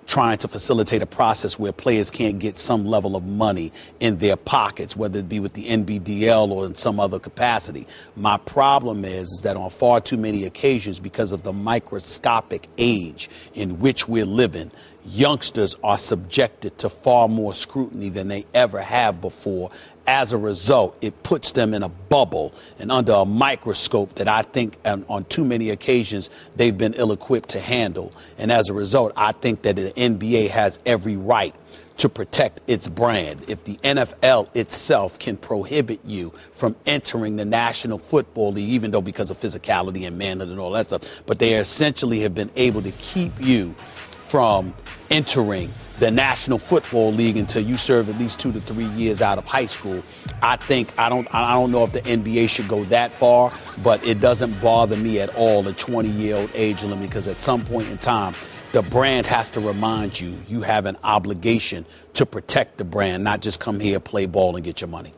trying to facilitate a process where players can't get some level of money in their pockets, whether it be with the NBDL or in some other capacity. My problem is that on far too many occasions, because of the microscopic age in which we're living, youngsters are subjected to far more scrutiny than they ever have before. As a result, it puts them in a bubble and under a microscope that I think on too many occasions they've been ill-equipped to handle. And as a result, I think that the NBA has every right to protect its brand. If the NFL itself can prohibit you from entering the National Football League, even though because of physicality and manhood and all that stuff, but they essentially have been able to keep you from entering the National Football League until you serve at least 2 to 3 years out of high school. I don't know if the NBA should go that far, but it doesn't bother me at all, the 20-year-old age limit, because at some point in time, the brand has to remind you you have an obligation to protect the brand, not just come here, play ball, and get your money.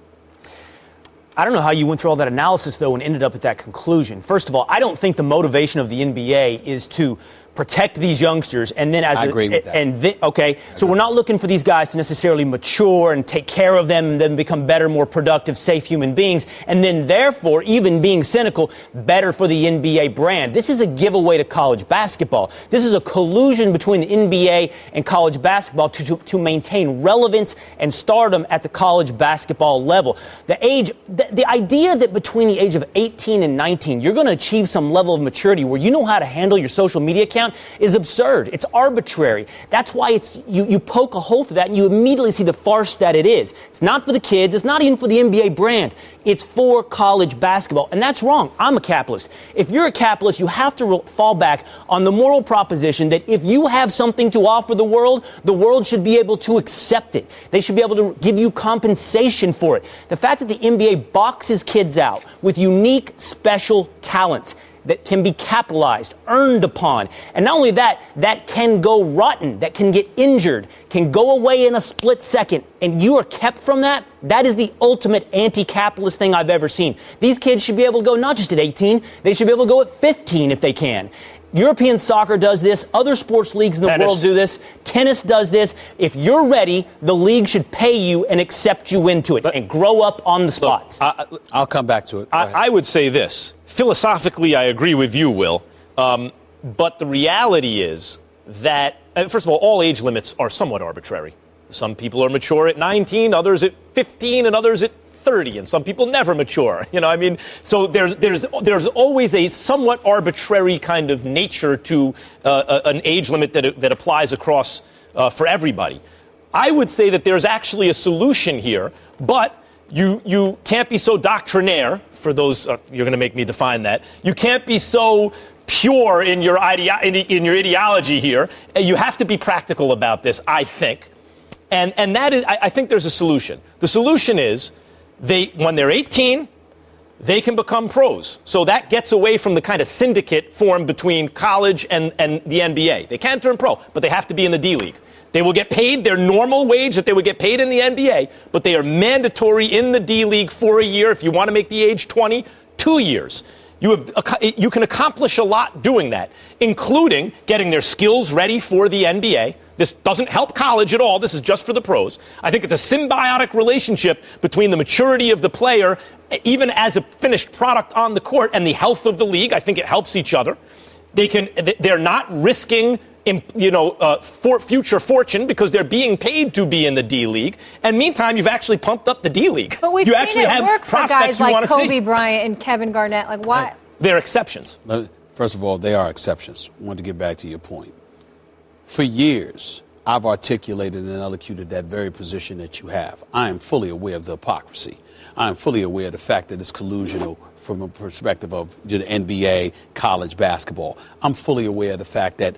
I don't know how you went through all that analysis, though, and ended up at that conclusion. First of all, I don't think the motivation of the NBA is to protect these youngsters, and then I agree with that. So we're not looking for these guys to necessarily mature and take care of them and then become better, more productive, safe human beings, and then therefore, even being cynical, better for the NBA brand. This is a giveaway to college basketball. This is a collusion between the NBA and college basketball to maintain relevance and stardom at the college basketball level. The idea that between the age of 18 and 19, you're going to achieve some level of maturity where you know how to handle your social media account is absurd. It's arbitrary. That's why you poke a hole through that and you immediately see the farce that it is. It's not for the kids. It's not even for the NBA brand. It's for college basketball. And that's wrong. I'm a capitalist. If you're a capitalist, you have to fall back on the moral proposition that if you have something to offer the world should be able to accept it. They should be able to give you compensation for it. The fact that the NBA boxes kids out with unique, special talents that can be capitalized, earned upon. And not only that can go rotten, that can get injured, can go away in a split second, and you are kept from that. That is the ultimate anti-capitalist thing I've ever seen. These kids should be able to go not just at 18, they should be able to go at 15 if they can. European soccer does this. Other sports leagues in the world do this. Tennis does this. If you're ready, the league should pay you and accept you into it and grow up on the spot. I'll come back to it. I would say this. Philosophically, I agree with you, Will. But the reality is that, first of all age limits are somewhat arbitrary. Some people are mature at 19, others at 15, and others at 30, and some people never mature. So there's always a somewhat arbitrary kind of nature to an age limit that applies across for everybody. I would say that there's actually a solution here, but you can't be so doctrinaire. For those, you're going to make me define that. You can't be so pure in your ideology here. You have to be practical about this, I think. And that is, I think there's a solution. The solution is, when they're 18, they can become pros. So that gets away from the kind of syndicate formed between college and the NBA. They can turn pro, but they have to be in the D-League. They will get paid their normal wage that they would get paid in the NBA, but they are mandatory in the D-League for a year. If you want to make the age 20, 2 years. You can accomplish a lot doing that, including getting their skills ready for the NBA. This doesn't help college at all. This is just for the pros. I think it's a symbiotic relationship between the maturity of the player, even as a finished product on the court, and the health of the league. I think it helps each other. They're not risking for future fortune because they're being paid to be in the D-League. And meantime, you've actually pumped up the D-League. But we've seen it work for guys like Kobe Bryant and Kevin Garnett. Like, why? They're exceptions. First of all, they are exceptions. I want to get back to your point. For years, I've articulated and elocuted that very position that you have. I am fully aware of the hypocrisy. I am fully aware of the fact that it's collusional from a perspective of the NBA, college basketball. I'm fully aware of the fact that,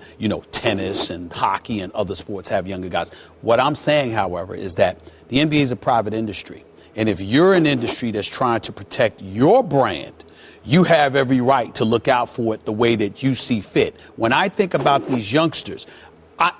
tennis and hockey and other sports have younger guys. What I'm saying, however, is that the NBA is a private industry. And if you're an industry that's trying to protect your brand, you have every right to look out for it the way that you see fit. When I think about these youngsters,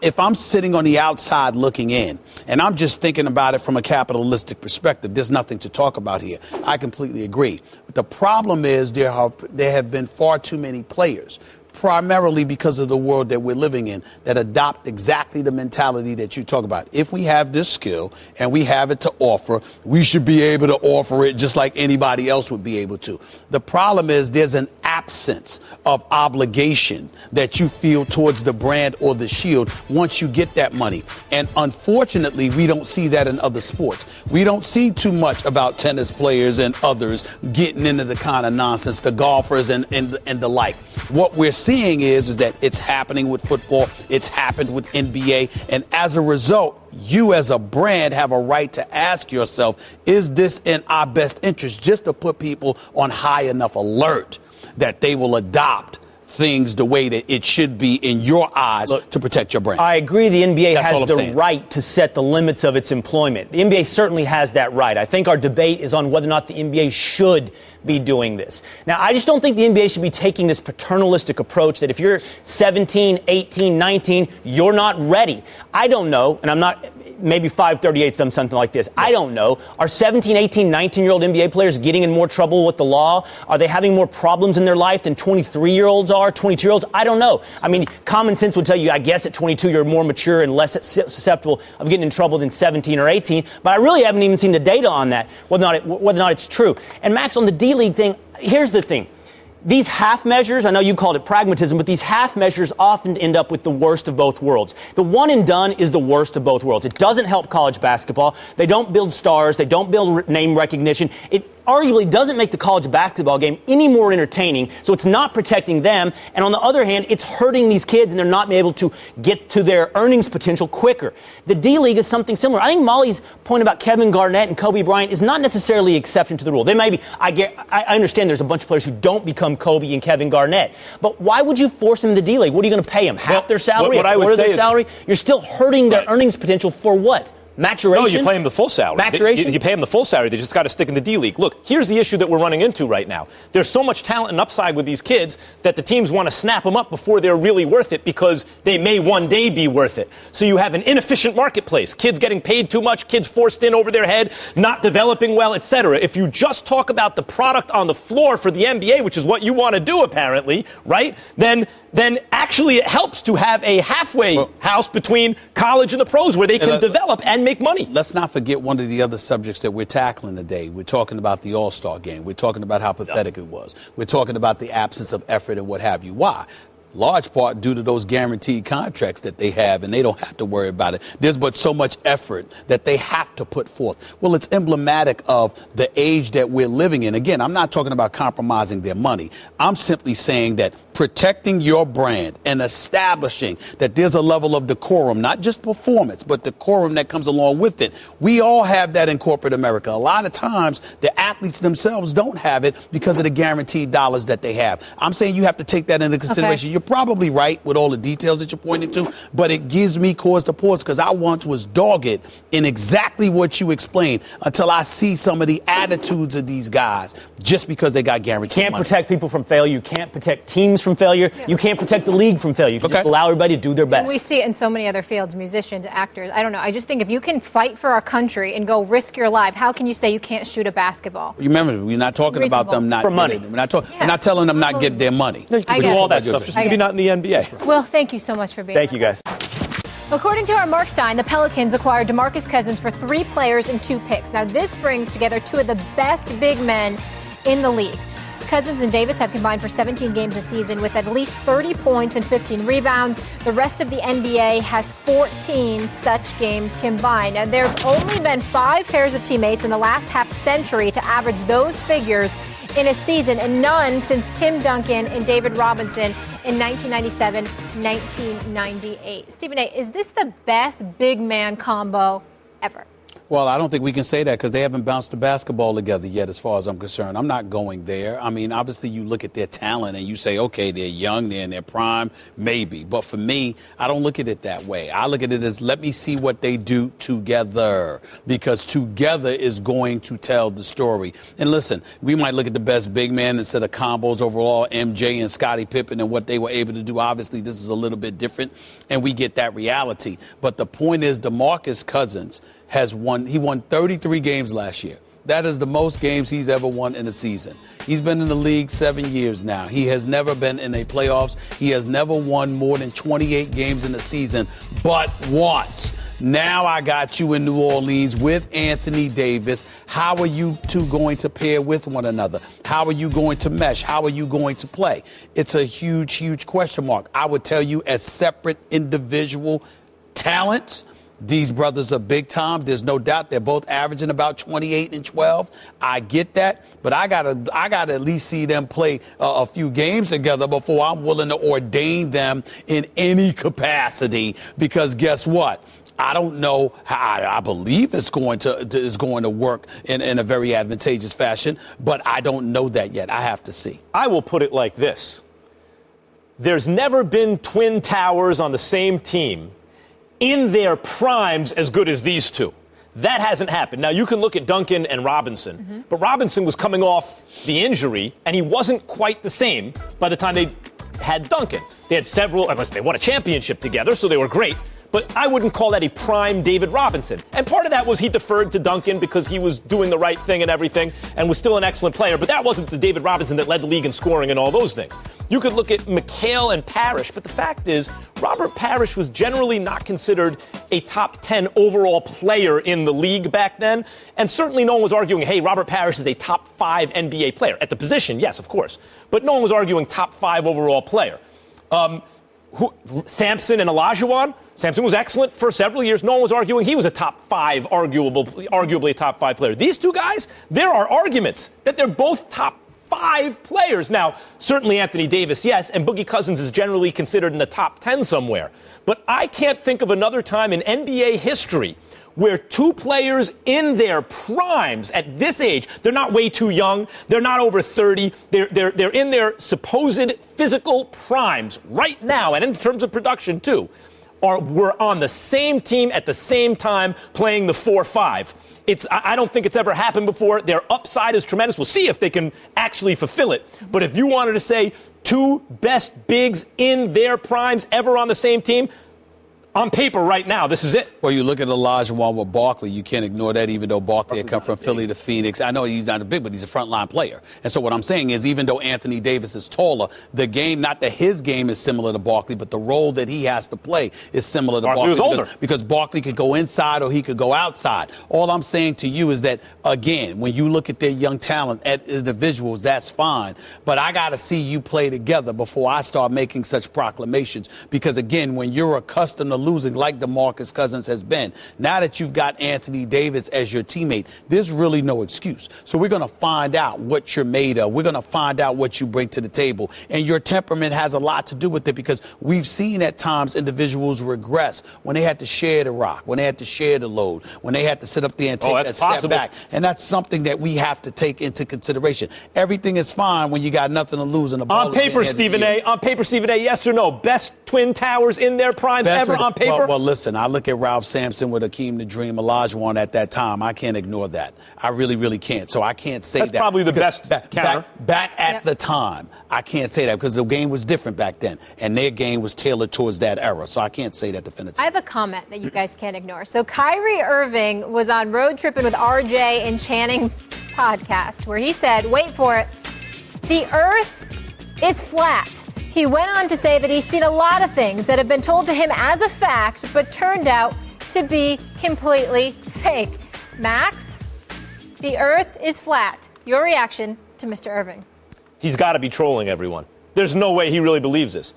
if I'm sitting on the outside looking in and I'm just thinking about it from a capitalistic perspective, there's nothing to talk about here. I completely agree. But the problem is there have been far too many players, primarily because of the world that we're living in, that adopt exactly the mentality that you talk about. If we have this skill and we have it to offer, we should be able to offer it just like anybody else would be able to. The problem is there's an absence of obligation that you feel towards the brand or the shield once you get that money. And unfortunately, we don't see that in other sports. We don't see too much about tennis players and others getting into the kind of nonsense, the golfers and the like. What we're seeing is that it's happening with football. It's happened with NBA. And as a result, you as a brand have a right to ask yourself, is this in our best interest, just to put people on high enough alert that they will adopt things the way that it should be in your eyes to protect your brand. I agree the NBA has the right to set the limits of its employment. The NBA certainly has that right. I think our debate is on whether or not the NBA should be doing this. Now, I just don't think the NBA should be taking this paternalistic approach that if you're 17, 18, 19, you're not ready. I don't know, and I'm not, maybe 538's done something like this. I don't know. Are 17, 18, 19-year-old NBA players getting in more trouble with the law? Are they having more problems in their life than 23-year-olds are, 22-year-olds? I don't know. I mean, common sense would tell you, I guess at 22 you're more mature and less susceptible of getting in trouble than 17 or 18. But I really haven't even seen the data on that, whether or not it's true. And Max, on the D-League thing, here's the thing. These half measures, I know you called it pragmatism, but these half measures often end up with the worst of both worlds. The one and done is the worst of both worlds. It doesn't help college basketball. They don't build stars. They don't build name recognition. It arguably doesn't make the college basketball game any more entertaining, so it's not protecting them. And on the other hand, it's hurting these kids, and they're not able to get to their earnings potential quicker. The D-League is something similar. I think Molly's point about Kevin Garnett and Kobe Bryant is not necessarily an exception to the rule. They may be, I understand there's a bunch of players who don't become Kobe and Kevin Garnett, but why would you force them in the D-League? What are you going to pay them? Half their salary? What I would say their salary? You're still hurting their earnings potential for what? Maturation? No, you pay them the full salary. Maturation? You pay them the full salary. They just got to stick in the D-League. Look, here's the issue that we're running into right now. There's so much talent and upside with these kids that the teams want to snap them up before they're really worth it because they may one day be worth it. So you have an inefficient marketplace. Kids getting paid too much, kids forced in over their head, not developing well, etc. If you just talk about the product on the floor for the NBA, which is what you want to do apparently, right, then actually it helps to have a halfway house between college and the pros where they can develop and make money. Let's not forget one of the other subjects that we're tackling today. We're talking about the All-Star game. We're talking about how pathetic it was. We're talking about the absence of effort and what have you. Why? Large part due to those guaranteed contracts that they have, and they don't have to worry about it. There's but so much effort that they have to put forth. Well, it's emblematic of the age that we're living in. Again, I'm not talking about compromising their money. I'm simply saying that protecting your brand and establishing that there's a level of decorum, not just performance, but decorum that comes along with it. We all have that in corporate America. A lot of times, the athletes themselves don't have it because of the guaranteed dollars that they have. I'm saying you have to take that into consideration. You're probably right with all the details that you're pointing to, but it gives me cause to pause because I once was dogged in exactly what you explained until I see some of the attitudes of these guys just because they got guaranteed Can't money. protect people from failure. You can't protect teams from failure. Yeah. You can't protect the league from failure. You can just allow everybody to do their best. And we see it in so many other fields, musicians, actors. I don't know. I just think if you can fight for our country and go risk your life, how can you say you can't shoot a basketball? You remember, we're not talking about them not for money. We're not telling them not get their money. No, you can do all that stuff. Just maybe not in the NBA. Well, thank you so much for being Thank you, guys. According to our Mark Stein, the Pelicans acquired DeMarcus Cousins for 3 players and 2 picks. Now, this brings together 2 of the best big men in the league. Cousins and Davis have combined for 17 games this season with at least 30 points and 15 rebounds. The rest of the NBA has 14 such games combined. Now, there have only been 5 pairs of teammates in the last half century to average those figures in a season, and none since Tim Duncan and David Robinson in 1997, 1998. Stephen A., is this the best big man combo ever? Well, I don't think we can say that because they haven't bounced the basketball together yet, as far as I'm concerned. I'm not going there. I mean, obviously, you look at their talent and you say, okay, they're young, they're in their prime, maybe. But for me, I don't look at it that way. I look at it as let me see what they do together, because together is going to tell the story. And listen, we might look at the best big man instead of combos overall, MJ and Scottie Pippen and what they were able to do. Obviously, this is a little bit different, and we get that reality. But the point is, DeMarcus Cousins he won 33 games last year. That is the most games he's ever won in a season. He's been in the league 7 years now. He has never been in a playoffs. He has never won more than 28 games in a season, but once. Now I got you in New Orleans with Anthony Davis. How are you two going to pair with one another? How are you going to mesh? How are you going to play? It's a huge, huge question mark. I would tell you, as separate individual talents, these brothers are big time. There's no doubt they're both averaging about 28 and 12. I get that, but I gotta at least see them play a few games together before I'm willing to ordain them in any capacity. Because guess what? I don't know how. I believe it's going to work in a very advantageous fashion, but I don't know that yet. I have to see. I will put it like this: there's never been twin towers on the same team in their primes as good as these two. That hasn't happened. Now, you can look at Duncan and Robinson, but Robinson was coming off the injury, and he wasn't quite the same by the time they had Duncan. They had several, unless they won a championship together, so they were great. But I wouldn't call that a prime David Robinson. And part of that was he deferred to Duncan because he was doing the right thing and everything and was still an excellent player. But that wasn't the David Robinson that led the league in scoring and all those things. You could look at McHale and Parrish, but the fact is Robert Parrish was generally not considered a top 10 overall player in the league back then. And certainly no one was arguing, hey, Robert Parrish is a top 5 NBA player. At the position, yes, of course. But no one was arguing top 5 overall player. Sampson and Olajuwon? Sampson was excellent for several years. No one was arguing he was a top 5, arguably a top 5 player. These two guys, there are arguments that they're both top 5 players. Now, certainly Anthony Davis, yes, and Boogie Cousins is generally considered in the top 10 somewhere. But I can't think of another time in NBA history where two players in their primes at this age, they're not way too young, they're not over 30, they're in their supposed physical primes right now, and in terms of production too, were on the same team at the same time playing the 4-5. I don't think it's ever happened before. Their upside is tremendous. We'll see if they can actually fulfill it. But if you wanted to say two best bigs in their primes ever on the same team, on paper right now, this is it. Well, you look at Olajuwon with Barkley. You can't ignore that, even though Barkley had come from Philly to Phoenix. I know he's not a big, but he's a frontline player. And so what I'm saying is, even though Anthony Davis is taller, the game, not that his game is similar to Barkley, but the role that he has to play is similar to Barkley. Was older. Because Barkley could go inside or he could go outside. All I'm saying to you is that, again, when you look at their young talent as individuals, that's fine. But I got to see you play together before I start making such proclamations. Because, again, when you're accustomed to losing like DeMarcus Cousins has been, now that you've got Anthony Davis as your teammate, there's really no excuse. So we're going to find out what you're made of. We're going to find out what you bring to the table. And your temperament has a lot to do with it, because we've seen at times individuals regress when they had to share the rock, when they had to share the load, when they had to sit up there and take that step back. And that's something that we have to take into consideration. Everything is fine when you got nothing to lose in the ball. On paper, Stephen A., yes or no? Best twin towers in their primes ever on paper? Well, listen, I look at Ralph Sampson with Hakeem the Dream Olajuwon at that time. I can't ignore that. I really, really can't. So I can't say that. That's probably the best counter. Back at the time, I can't say that because the game was different back then, and their game was tailored towards that era. So I can't say that definitively. I have a comment that you guys can't ignore. So Kyrie Irving was on Road Tripping with RJ and Channing podcast, where he said, wait for it, the earth is flat. He went on to say that he's seen a lot of things that have been told to him as a fact, but turned out to be completely fake. Max, the earth is flat. Your reaction to Mr. Irving? He's got to be trolling everyone. There's no way he really believes this.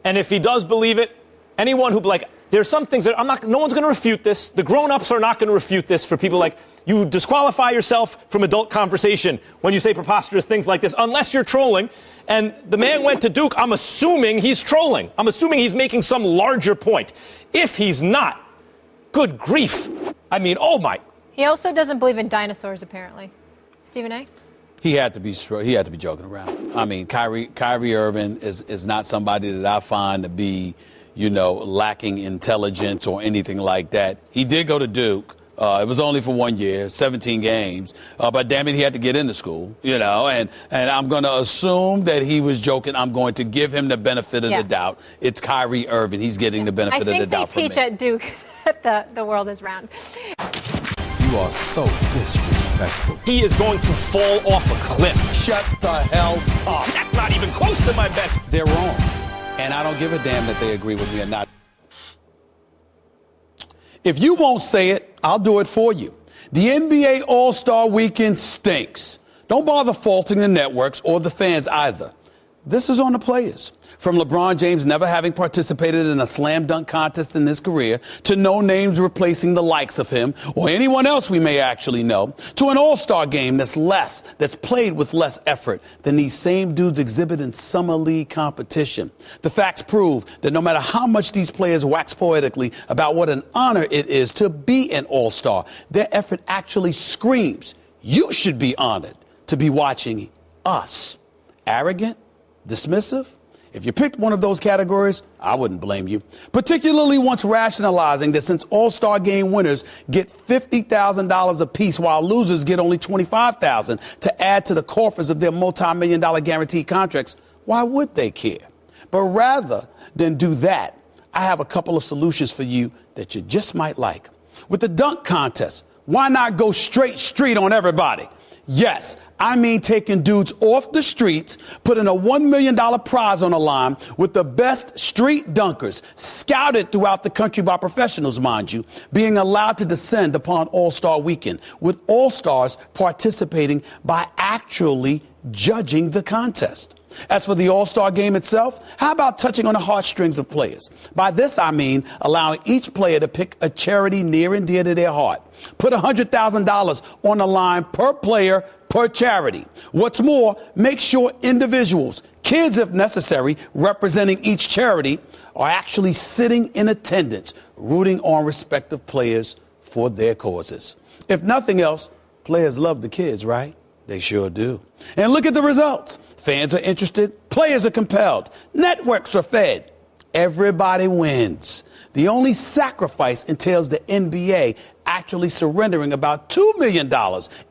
And if he does believe it, anyone who, There's some things that no one's going to refute this. The grown-ups are not going to refute this for people like you disqualify yourself from adult conversation when you say preposterous things like this, unless you're trolling. And the man went to Duke. I'm assuming he's trolling. I'm assuming he's making some larger point. If he's not, good grief. I mean, oh my. He also doesn't believe in dinosaurs, apparently. Stephen A? He had to be joking around. I mean, Kyrie Irving is not somebody that I find to be, lacking intelligence or anything like that. He did go to Duke. It was only for 1 year, 17 games. But damn it, he had to get into school, and I'm going to assume that he was joking. I'm going to give him the benefit of the doubt. It's Kyrie Irving. He's getting the benefit of the doubt from me. I think they teach at Duke that the world is round. You are so disrespectful. He is going to fall off a cliff. Shut the hell up. That's not even close to my best. They're wrong. And I don't give a damn that they agree with me or not. If you won't say it, I'll do it for you. The NBA All-Star Weekend stinks. Don't bother faulting the networks or the fans either. This is on the players. From LeBron James never having participated in a slam dunk contest in his career, to no names replacing the likes of him or anyone else we may actually know, to an all-star game that's played with less effort than these same dudes exhibit in summer league competition. The facts prove that no matter how much these players wax poetically about what an honor it is to be an all-star, their effort actually screams, you should be honored to be watching us. Arrogant? Dismissive? If you picked one of those categories, I wouldn't blame you, particularly once rationalizing that since All-Star Game winners get $50,000 apiece while losers get only $25,000 to add to the coffers of their multi-million-dollar guaranteed contracts, why would they care? But rather than do that, I have a couple of solutions for you that you just might like. With the dunk contest, why not go straight street on everybody? Yes, I mean taking dudes off the streets, putting a $1 million prize on the line with the best street dunkers, scouted throughout the country by professionals, mind you, being allowed to descend upon All-Star Weekend, with All-Stars participating by actually judging the contest. As for the All-Star Game itself, how about touching on the heartstrings of players? By this, I mean allowing each player to pick a charity near and dear to their heart. Put $100,000 on the line per player, per charity. What's more, make sure individuals, kids if necessary, representing each charity, are actually sitting in attendance, rooting on respective players for their causes. If nothing else, players love the kids, right? They sure do. And look at the results. Fans are interested. Players are compelled. Networks are fed. Everybody wins. The only sacrifice entails the NBA actually surrendering about $2 million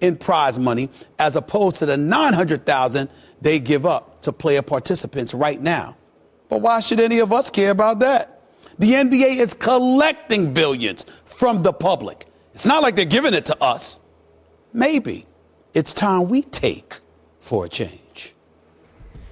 in prize money as opposed to the $900,000 they give up to player participants right now. But why should any of us care about that? The NBA is collecting billions from the public. It's not like they're giving it to us. Maybe it's time we take for a change.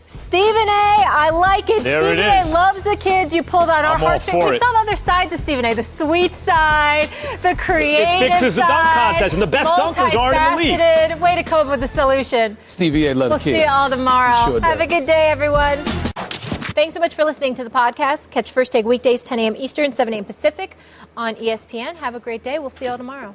Stephen A., I like it. There Stephen it is. A. loves the kids. You pulled on our I'm all heartstrings. for We it. saw the other side to Stephen A., the sweet side, the creative It fixes the dunk side, contest, and the best dunkers are in the league. multifaceted. Way to come up with the solution. Stevie A. love We'll the kids. see you all tomorrow. Sure Have a good day, everyone. Thanks so much for listening to the podcast. Catch First Take weekdays, 10 a.m. Eastern, 7 a.m. Pacific on ESPN. Have a great day. We'll see you all tomorrow.